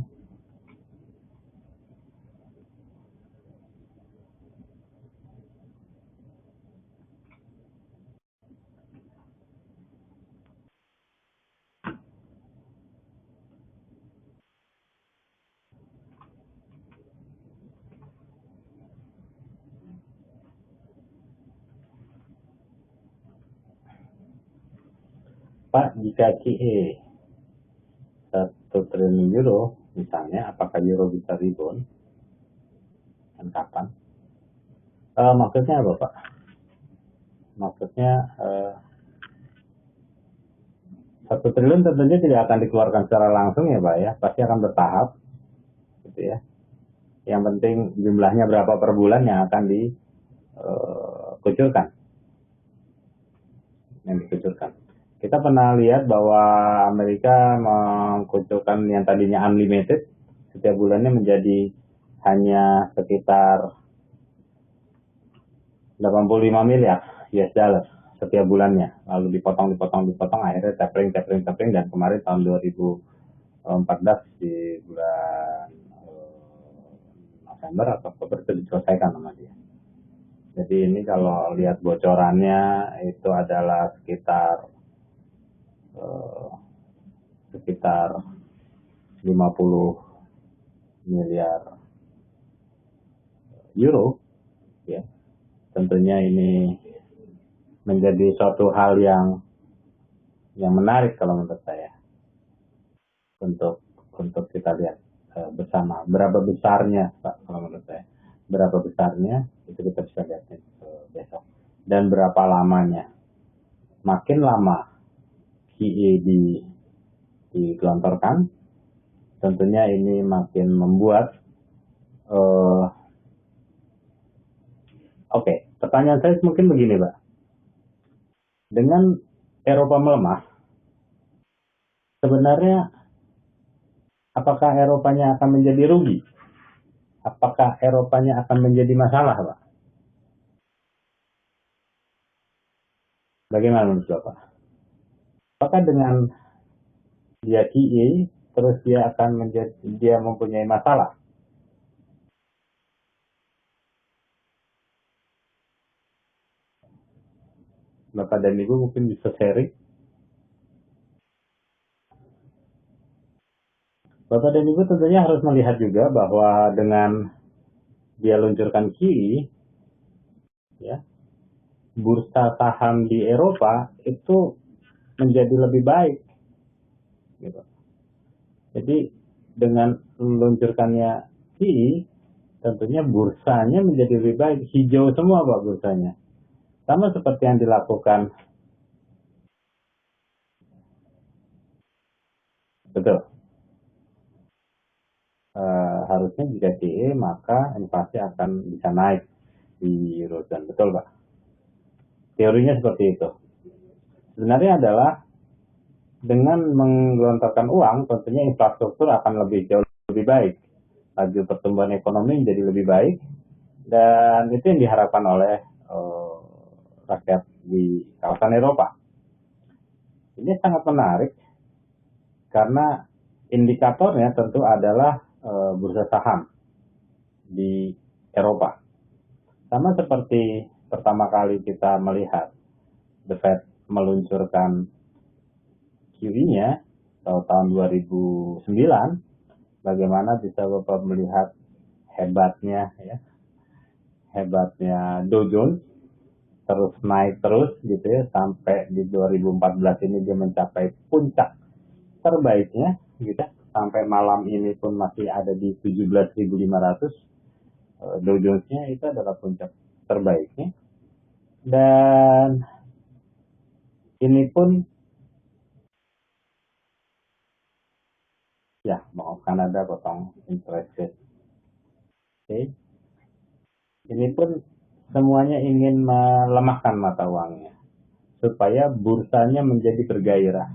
Speaker 1: Pak, jika QE 1 triliun euro misalnya, apakah euro bisa rebound dan kapan? Maksudnya apa Pak? Maksudnya 1 triliun tentunya tidak akan dikeluarkan secara langsung ya Pak ya, pasti akan bertahap gitu ya. Yang penting jumlahnya berapa per bulan yang akan dikucurkan. Kita pernah lihat bahwa Amerika mengkucurkan yang tadinya unlimited setiap bulannya menjadi hanya sekitar 85 miliar US dollar setiap bulannya, lalu dipotong akhirnya tapering dan kemarin tahun 2014 di bulan November atau Oktober itu diselesaikan sama dia. Jadi ini kalau lihat bocorannya itu adalah sekitar 50 miliar euro ya. Tentunya ini menjadi suatu hal yang menarik kalau menurut saya untuk kita lihat bersama berapa besarnya Pak, kalau menurut saya berapa besarnya itu kita bisa lihat besok, dan berapa lamanya. Makin lama QE digelontorkan, tentunya ini makin membuat Oke, pertanyaan saya mungkin begini Pak, dengan Eropa melemah, sebenarnya apakah Eropanya akan menjadi rugi? Apakah Eropanya akan menjadi masalah Pak? Bagaimana menurut Bapak? Apakah dengan dia QE terus dia mempunyai masalah? Bapak dan Ibu mungkin bisa sharing. Bapak dan Ibu tentunya harus melihat juga bahwa dengan dia luncurkan QE, ya, bursa saham di Eropa itu menjadi lebih baik. Gitu. Jadi dengan meluncurkannya QE, tentunya bursanya menjadi lebih baik, hijau semua Pak bursanya. Sama seperti yang dilakukan. Betul. Harusnya jika QE maka inflasi akan bisa naik di Eurozone. Betul Pak? Teorinya seperti itu. Sebenarnya adalah dengan menggelontorkan uang, tentunya infrastruktur akan jauh lebih baik. Laju pertumbuhan ekonomi menjadi lebih baik, dan itu yang diharapkan oleh rakyat di kawasan Eropa. Ini sangat menarik karena indikatornya tentu adalah bursa saham di Eropa. Sama seperti pertama kali kita melihat The Fed meluncurkan QE-nya tahun 2009, bagaimana bisa Bapak melihat hebatnya Dow Jones terus naik terus gitu ya, sampai di 2014 ini dia mencapai puncak terbaiknya gitu, sampai malam ini pun masih ada di 17.500. Dow Jones-nya itu adalah puncak terbaiknya, dan ini pun ya maafkan ada potong interest rate. Oke. Ini pun semuanya ingin melemahkan mata uangnya supaya bursanya menjadi bergairah.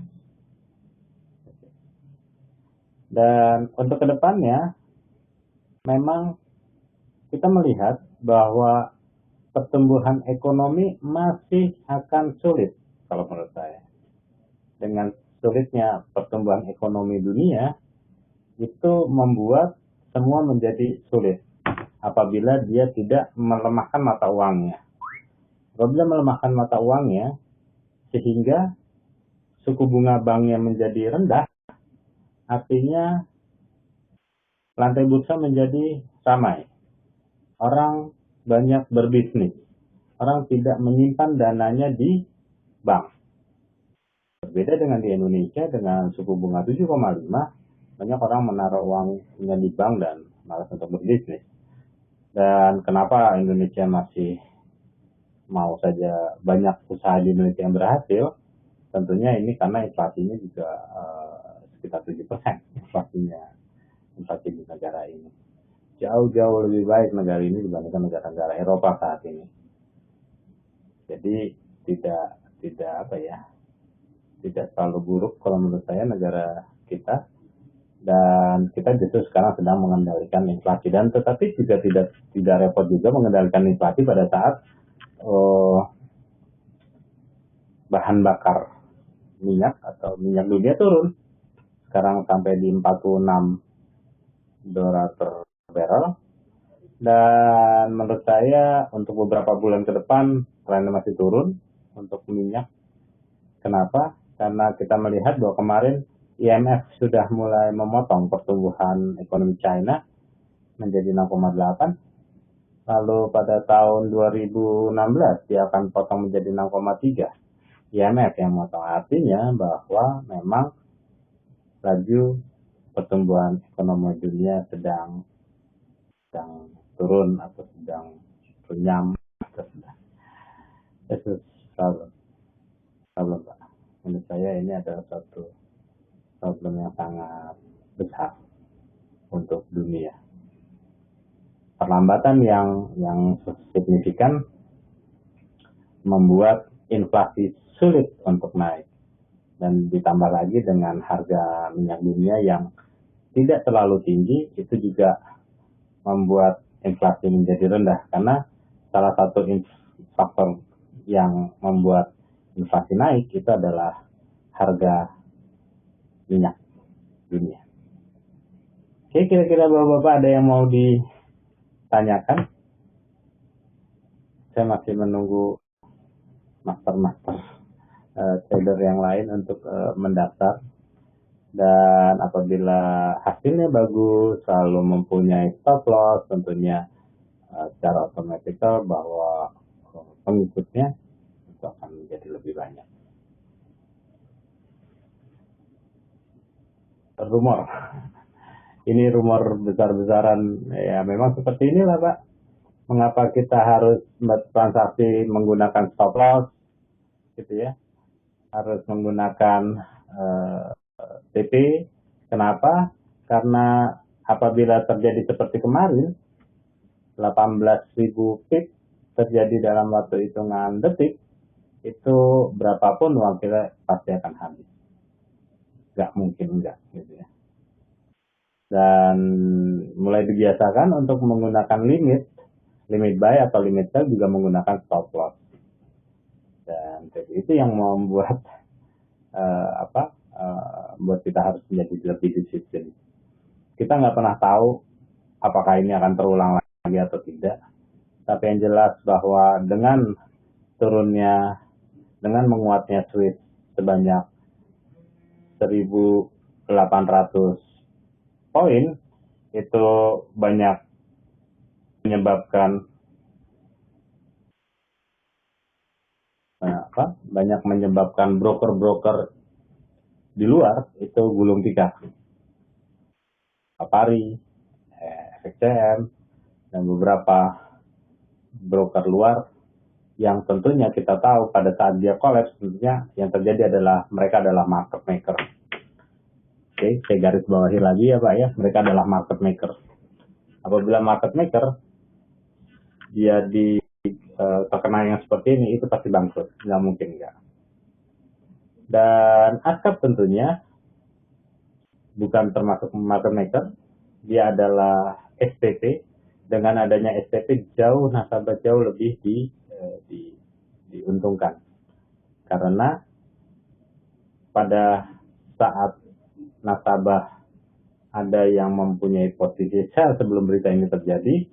Speaker 1: Dan untuk kedepannya memang kita melihat bahwa pertumbuhan ekonomi masih akan sulit kalau menurut saya. Dengan sulitnya pertumbuhan ekonomi dunia, itu membuat semua menjadi sulit apabila dia tidak melemahkan mata uangnya. Apabila melemahkan mata uangnya, sehingga suku bunga banknya menjadi rendah, artinya lantai bursa menjadi ramai. Orang banyak berbisnis. Orang tidak menyimpan dananya di bank. Berbeda dengan di Indonesia dengan suku bunga 7,5, banyak orang menaruh uangnya di bank dan malas untuk berbisnis. Dan kenapa Indonesia masih mau saja banyak usaha di Indonesia yang berhasil? Tentunya ini karena inflasinya juga sekitar 7% inflasi di negara ini. Jauh-jauh lebih baik negara ini dibandingkan negara-negara Eropa saat ini. Jadi tidak terlalu buruk kalau menurut saya negara kita, dan kita justru sekarang sedang mengendalikan inflasi, dan tetapi juga tidak repot juga mengendalikan inflasi pada saat bahan bakar minyak atau minyak dunia turun. Sekarang sampai di 46 dolar per barrel, dan menurut saya untuk beberapa bulan ke depan trennya masih turun untuk minyak. Kenapa? Karena kita melihat bahwa kemarin IMF sudah mulai memotong pertumbuhan ekonomi China menjadi 0,8, lalu pada tahun 2016 dia akan potong menjadi 0,3. IMF yang memotong, artinya bahwa memang laju pertumbuhan ekonomi dunia sedang turun atau sedang runyam. Itu problem, Pak. Menurut saya ini adalah satu problem yang sangat besar untuk dunia. Perlambatan yang signifikan membuat inflasi sulit untuk naik, dan ditambah lagi dengan harga minyak dunia yang tidak terlalu tinggi, itu juga membuat inflasi menjadi rendah, karena salah satu faktor yang membuat inflasi naik itu adalah harga minyak dunia. Oke, kira-kira Bapak-Bapak ada yang mau ditanyakan? Saya masih menunggu master trader yang lain untuk mendaftar, dan apabila hasilnya bagus, selalu mempunyai stop loss, tentunya secara otomatis bahwa pengikutnya itu akan menjadi lebih banyak. Rumor. Ini rumor besar-besaran, ya memang seperti inilah Pak. Mengapa kita harus bertransaksi menggunakan stop loss, gitu ya? Harus menggunakan TP. Kenapa? Karena apabila terjadi seperti kemarin, 18.000 pip terjadi dalam waktu hitungan detik, itu berapapun uang kita pasti akan habis. Gak mungkin enggak, gitu ya. Dan mulai dibiasakan untuk menggunakan limit buy atau limit sell, juga menggunakan stop loss. Dan itu yang membuat buat kita harus menjadi lebih disiplin.
Speaker 2: kita nggak pernah tahu apakah ini akan terulang lagi atau tidak. Tapi yang jelas bahwa dengan menguatnya Swiss sebanyak 1.800 poin, itu banyak menyebabkan broker-broker di luar itu gulung tikar. Papari, FXCM, dan beberapa broker luar yang tentunya kita tahu pada saat dia collapse, tentunya yang terjadi adalah mereka adalah market maker. Oke, saya garis bawahi lagi ya Pak ya, mereka adalah market maker. Apabila market maker dia terkena yang seperti ini, itu pasti bangkrut, nggak mungkin nggak. Dan ASCAP tentunya bukan termasuk market maker, dia adalah SPP. Dengan adanya SPP nasabah jauh lebih diuntungkan, karena pada saat nasabah ada yang mempunyai posisi sell sebelum berita ini terjadi,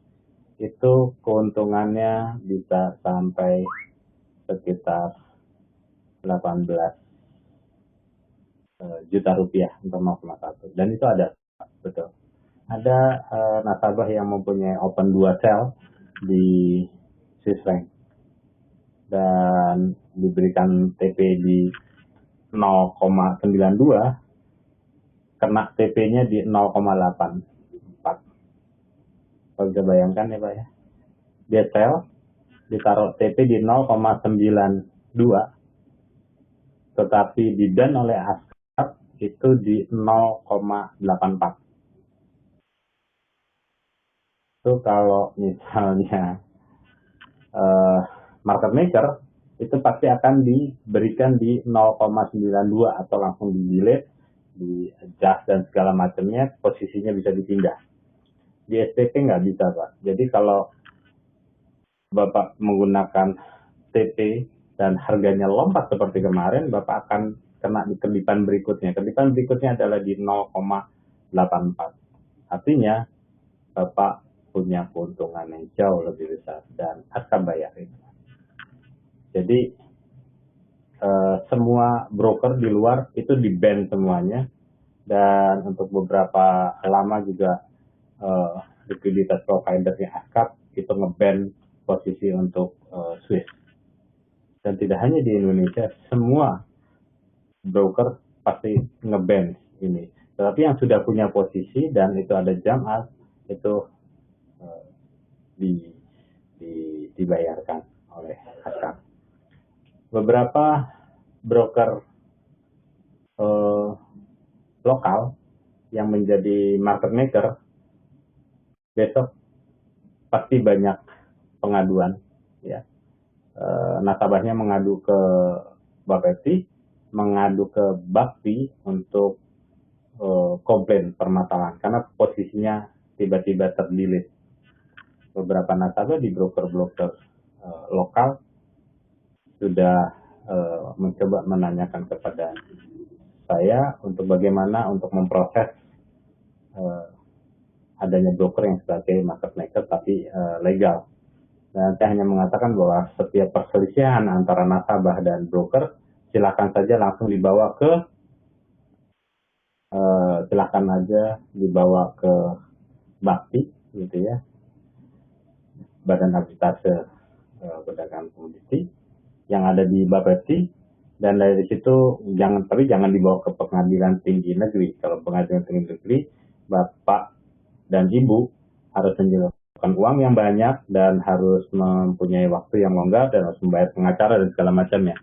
Speaker 2: itu keuntungannya bisa sampai sekitar 18 juta rupiah untuk 0,1, dan itu ada, betul. Ada nasabah yang mempunyai open 2 sell di Swiss franc dan diberikan TP di 0,92, kena TP-nya di 0,84. Kalau bisa bayangkan ya Pak ya, dia sell, ditaruh TP di 0,92, tetapi di-ban oleh ASCAP itu di 0,84. Itu kalau misalnya market maker, itu pasti akan diberikan di 0,92 atau langsung di-delete, di-adjust dan segala macamnya, posisinya bisa dipindah. Di SPP nggak bisa Pak. Jadi kalau Bapak menggunakan TP dan harganya lompat seperti kemarin, Bapak akan kena di kedipan berikutnya. Kedipan berikutnya adalah di 0,84. Artinya Bapak punya keuntungan yang jauh lebih besar dan akan bayar itu. Jadi semua broker di luar itu di-ban semuanya, dan untuk beberapa lama juga likuiditas providernya ASCAP itu nge-ban posisi untuk Swiss. Dan tidak hanya di Indonesia, semua broker pasti nge-ban ini. Tetapi yang sudah punya posisi dan itu ada jam out, itu dibayarkan oleh ASCAP. Beberapa broker lokal yang menjadi market maker, besok pasti banyak pengaduan ya. Nasabahnya mengadu ke Bapepti, mengadu ke Bakti untuk komplain permasalahan karena posisinya tiba-tiba terdelete. Beberapa nasabah di broker-broker lokal sudah mencoba menanyakan kepada saya untuk bagaimana untuk memproses adanya broker yang sebagai market maker tapi legal. Dan saya hanya mengatakan bahwa setiap perselisihan antara nasabah dan broker silakan saja langsung dibawa ke Bakti gitu ya, Badan Arbitrase Perdagangan Komoditi yang ada di Bapepti, dan dari situ jangan dibawa ke pengadilan tinggi negeri. Kalau pengadilan tinggi negeri, Bapak dan Ibu harus menjelaskan uang yang banyak dan harus mempunyai waktu yang longgar dan harus membayar pengacara dan segala macamnya.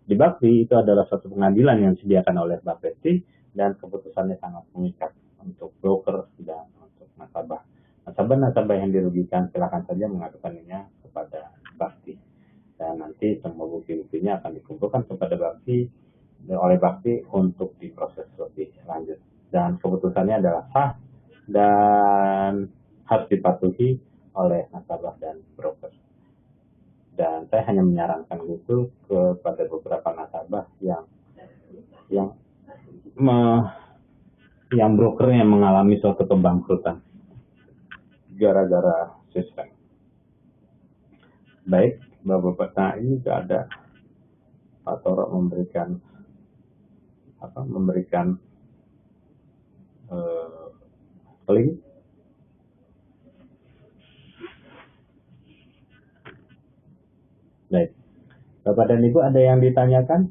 Speaker 2: Di Bakti itu adalah satu pengadilan yang disediakan oleh Bapepti dan keputusannya sangat mengikat untuk broker dan untuk nasabah. Nasabah yang dirugikan silakan saja mengadukannya kepada Bakti, dan nanti semua bukti-buktinya akan dikumpulkan kepada Bakti oleh Bakti untuk diproses lebih lanjut, dan keputusannya adalah sah dan harus dipatuhi oleh nasabah dan broker. Dan saya hanya menyarankan itu kepada beberapa nasabah yang
Speaker 1: yang brokernya mengalami suatu kebangkrutan gara-gara sistem. Baik, Bapak-Bapak, nah ini juga ada Pak Toro memberikan link. Baik, Bapak dan Ibu ada yang ditanyakan?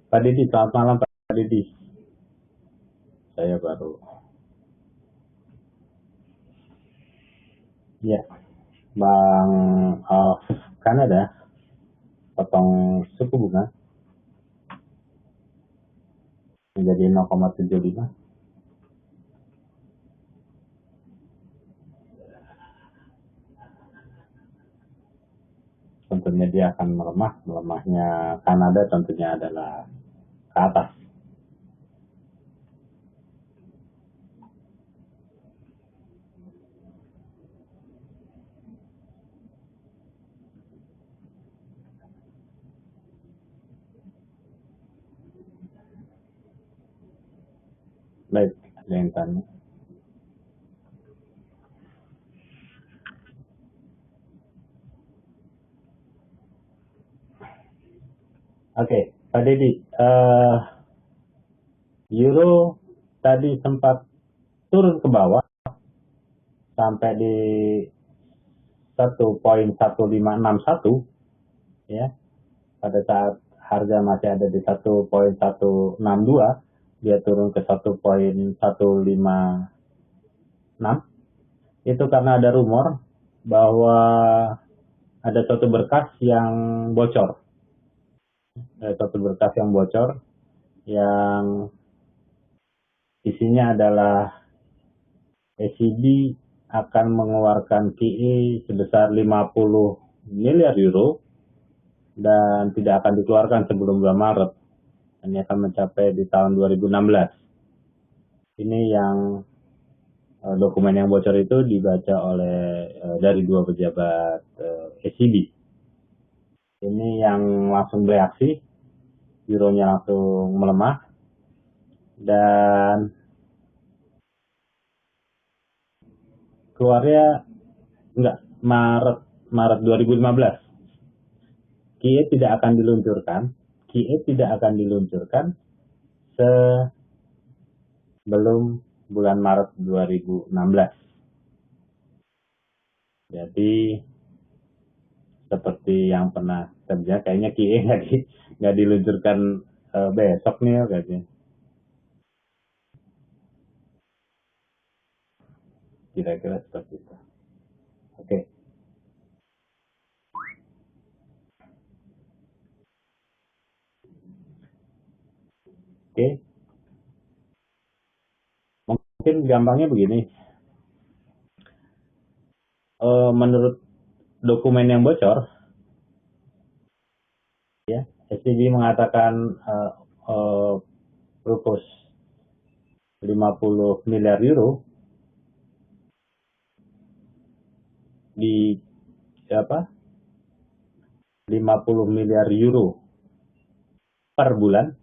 Speaker 1: Pak Didi, selamat malam Pak Didi. Saya baru. Ya, Bang Kanada potong suku bunga menjadi 0,75. Tentunya dia akan melemah. Melemahnya Kanada tentunya adalah ke atas. Baik, ada yang tanya. Oke, Pak Deddy, euro tadi sempat turun ke bawah sampai di 1.1561 ya. Pada saat harga masih ada di 1.162, dia turun ke 1.156. Itu karena ada rumor bahwa ada suatu berkas yang bocor. Yang isinya adalah ECB akan mengeluarkan QE sebesar 50 miliar euro dan tidak akan dikeluarkan sebelum bulan Maret. Ini akan mencapai di tahun 2016. Ini yang dokumen yang bocor itu dibaca oleh dari dua pejabat ECB. Ini yang langsung bereaksi, euronya langsung melemah, dan keluarnya Maret 2015. QE tidak akan diluncurkan sebelum bulan Maret 2016. Jadi seperti yang pernah terjadi, kayaknya QE nggak diluncurkan besok nih kayaknya. Kira-kira seperti itu. Oke. Oke. Mungkin gampangnya begini. Menurut dokumen yang bocor, ya, SCB mengatakan propose 50 miliar euro di 50 miliar euro per bulan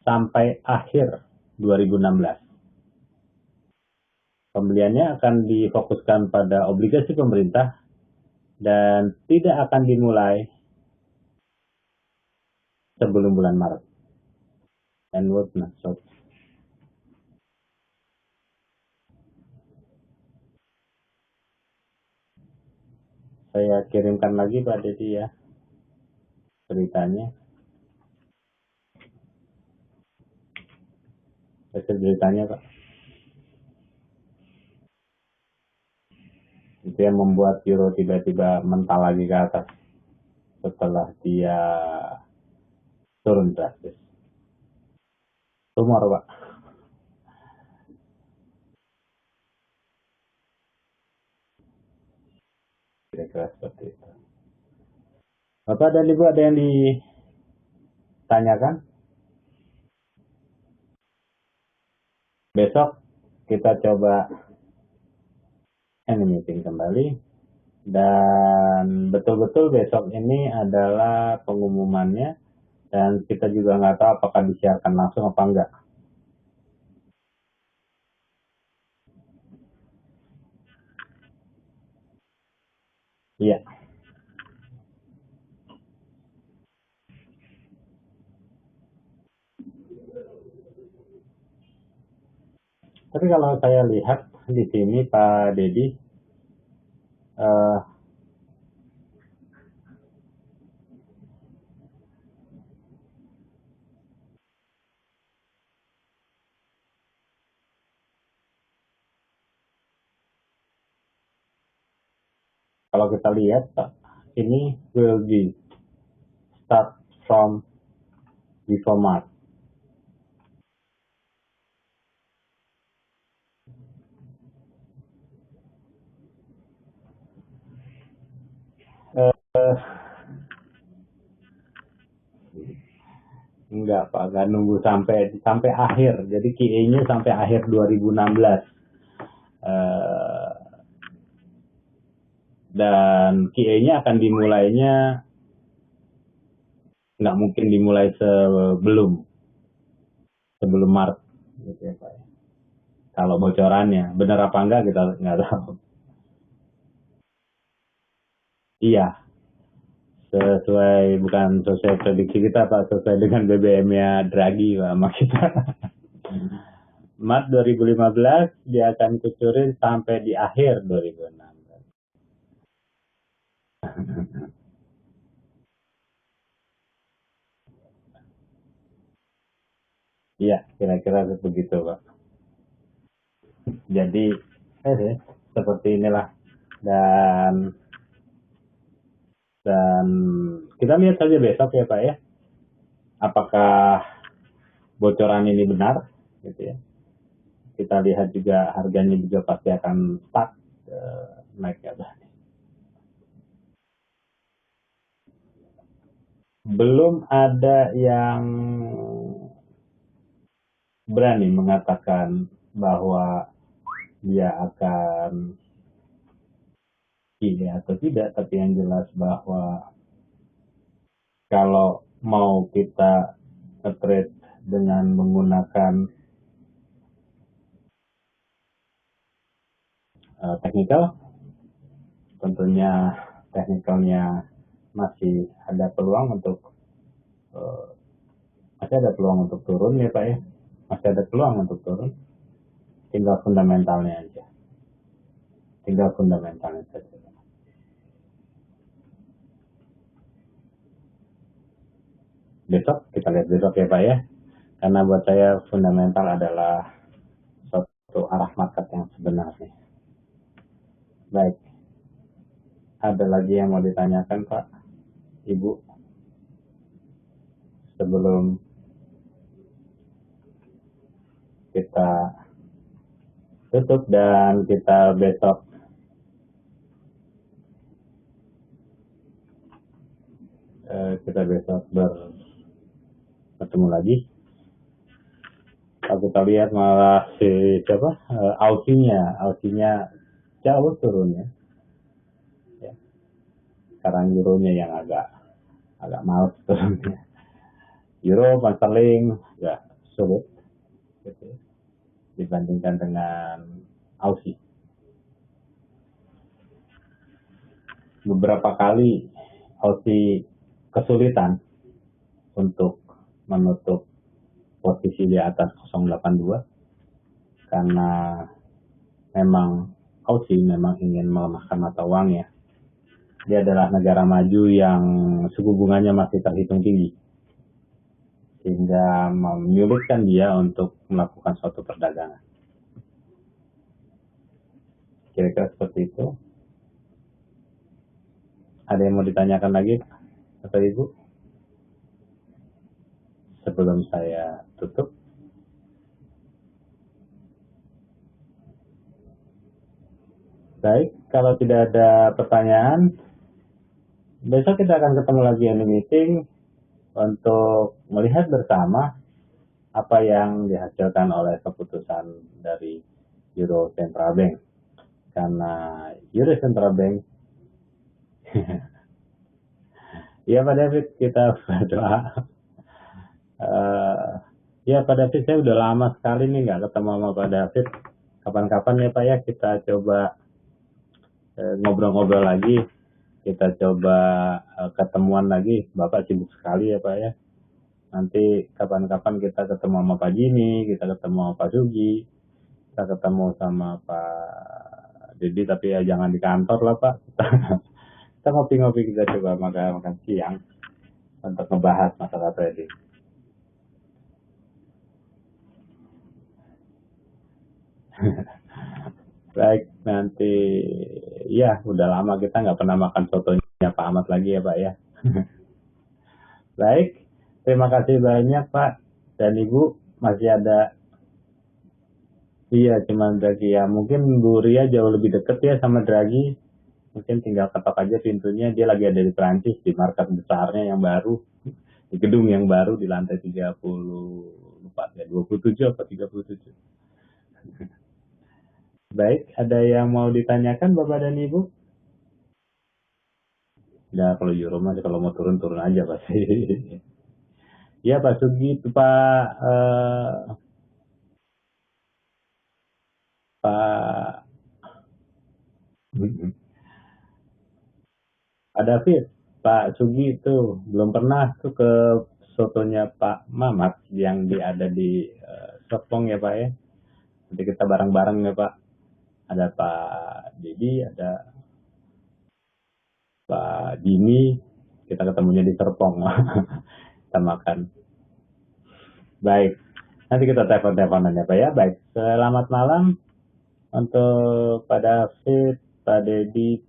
Speaker 1: sampai akhir 2016. Pembeliannya akan difokuskan pada obligasi pemerintah dan tidak akan dimulai sebelum bulan Maret. Saya kirimkan lagi Pak Deddy ya beritanya. Beritanya Pak. Itu yang membuat euro tiba-tiba mental lagi ke atas setelah dia turun drastis. Rumor Pak. Kira-kira seperti itu. Bapak dan Ibu ada yang ditanyakan? Besok kita coba meeting kembali, dan betul-betul besok ini adalah pengumumannya, dan kita juga nggak tahu apakah disiarkan langsung apa enggak. Iya. Tapi kalau saya lihat di sini Pak Dedi, kalau kita lihat Pak, ini will be start from before March. Enggak Pak, nggak nunggu sampai akhir. Jadi QA-nya sampai akhir 2016. Dan QA-nya akan dimulainya, nggak mungkin dimulai sebelum Maret, gitu ya Pak. Kalau bocorannya benar apa enggak kita nggak tahu. Iya, bukan sesuai prediksi kita Pak, sesuai dengan BBM-nya Draghi Pak, sama kita. Maret 2015 dia akan kucurin sampai di akhir 2016. Iya, kira-kira begitu Pak. Jadi seperti inilah, dan kita lihat saja besok ya Pak ya, apakah bocoran ini benar, gitu ya. Kita lihat juga harganya juga pasti akan start naik ya Pak. Belum ada yang berani mengatakan bahwa dia akan ini atau tidak, tapi yang jelas bahwa kalau mau kita trade dengan menggunakan technical, tentunya technicalnya masih ada peluang untuk turun ya Pak ya, masih ada peluang untuk turun, tinggal fundamentalnya saja. Besok kita lihat besok ya Pak ya, karena buat saya fundamental adalah suatu arah market yang sebenarnya. Baik, ada lagi yang mau ditanyakan Pak, Ibu, sebelum kita tutup dan kita besok bertemu lagi. Kalau kita lihat malah si Aussie-nya jauh turunnya. Ya. Sekarang euronya yang agak males turunnya. Euro, sterling agak sulit gitu, dibandingkan dengan Aussie. Beberapa kali Aussie kesulitan untuk menutup posisi di atas 082 karena memang Aussie ingin melemahkan mata uangnya. Dia adalah negara maju yang suku bunganya masih terhitung tinggi, sehingga menyulitkan dia untuk melakukan suatu perdagangan. Kira-kira seperti itu. Ada yang mau ditanyakan lagi atau Ibu sebelum saya tutup? Baik, kalau tidak ada pertanyaan, besok kita akan ketemu lagi di meeting untuk melihat bersama apa yang dihasilkan oleh keputusan dari Euro Central Bank. Karena Euro Central Bank ya Pak David, kita berdoa. Ya Pak David, saya udah lama sekali nih nggak ketemu sama Pak David. Kapan-kapan ya Pak ya, kita coba ngobrol-ngobrol lagi. Kita coba ketemuan lagi. Bapak sibuk sekali ya Pak ya. Nanti kapan-kapan kita ketemu sama Pak Jini, kita ketemu sama Pak Sugi, kita ketemu sama Pak Dedi, tapi ya jangan di kantor lah Pak. Kita ngopi-ngopi, kita coba makan siang untuk ngebahas masalah trading. Baik, nanti ya udah lama kita nggak pernah makan sotonya Pak Ahmad lagi ya Pak ya. Baik, terima kasih banyak Pak dan Ibu. Masih ada, iya cuman Draghi ya. Mungkin Bu Ria jauh lebih deket ya sama Draghi. Mungkin tinggal ketok aja pintunya. Dia lagi ada di Perancis, di market besarnya yang baru, di gedung yang baru di lantai 34 ya, 27 atau 37. Baik, ada yang mau ditanyakan Bapak dan Ibu? Ya kalau Euro mah kalau mau turun aja pasti. Ya Pak Sugi itu Pak David, Pak Sugi itu belum pernah tuh ke sotonya Pak Mamat yang ada di Serpong ya Pak ya. Nanti kita bareng-bareng ya Pak. Ada Pak Dedi, ada Pak Dini, kita ketemunya di Serpong. Kita makan. Baik, nanti kita telepon-teleponan ya Pak ya. Baik, selamat malam untuk Pak David, Pak Dedi,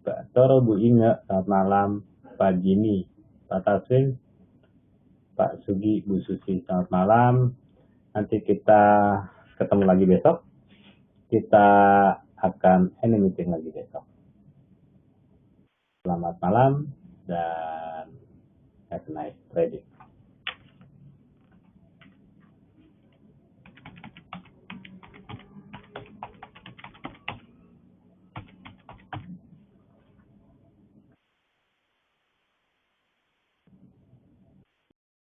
Speaker 1: Pak Toro, Bu Inge, selamat malam. Pak Jini, Pak Taswin, Pak Sugi, Bu Susi, selamat malam. Nanti kita ketemu lagi besok. Kita akan any meeting lagi besok. Selamat malam dan have a nice trading.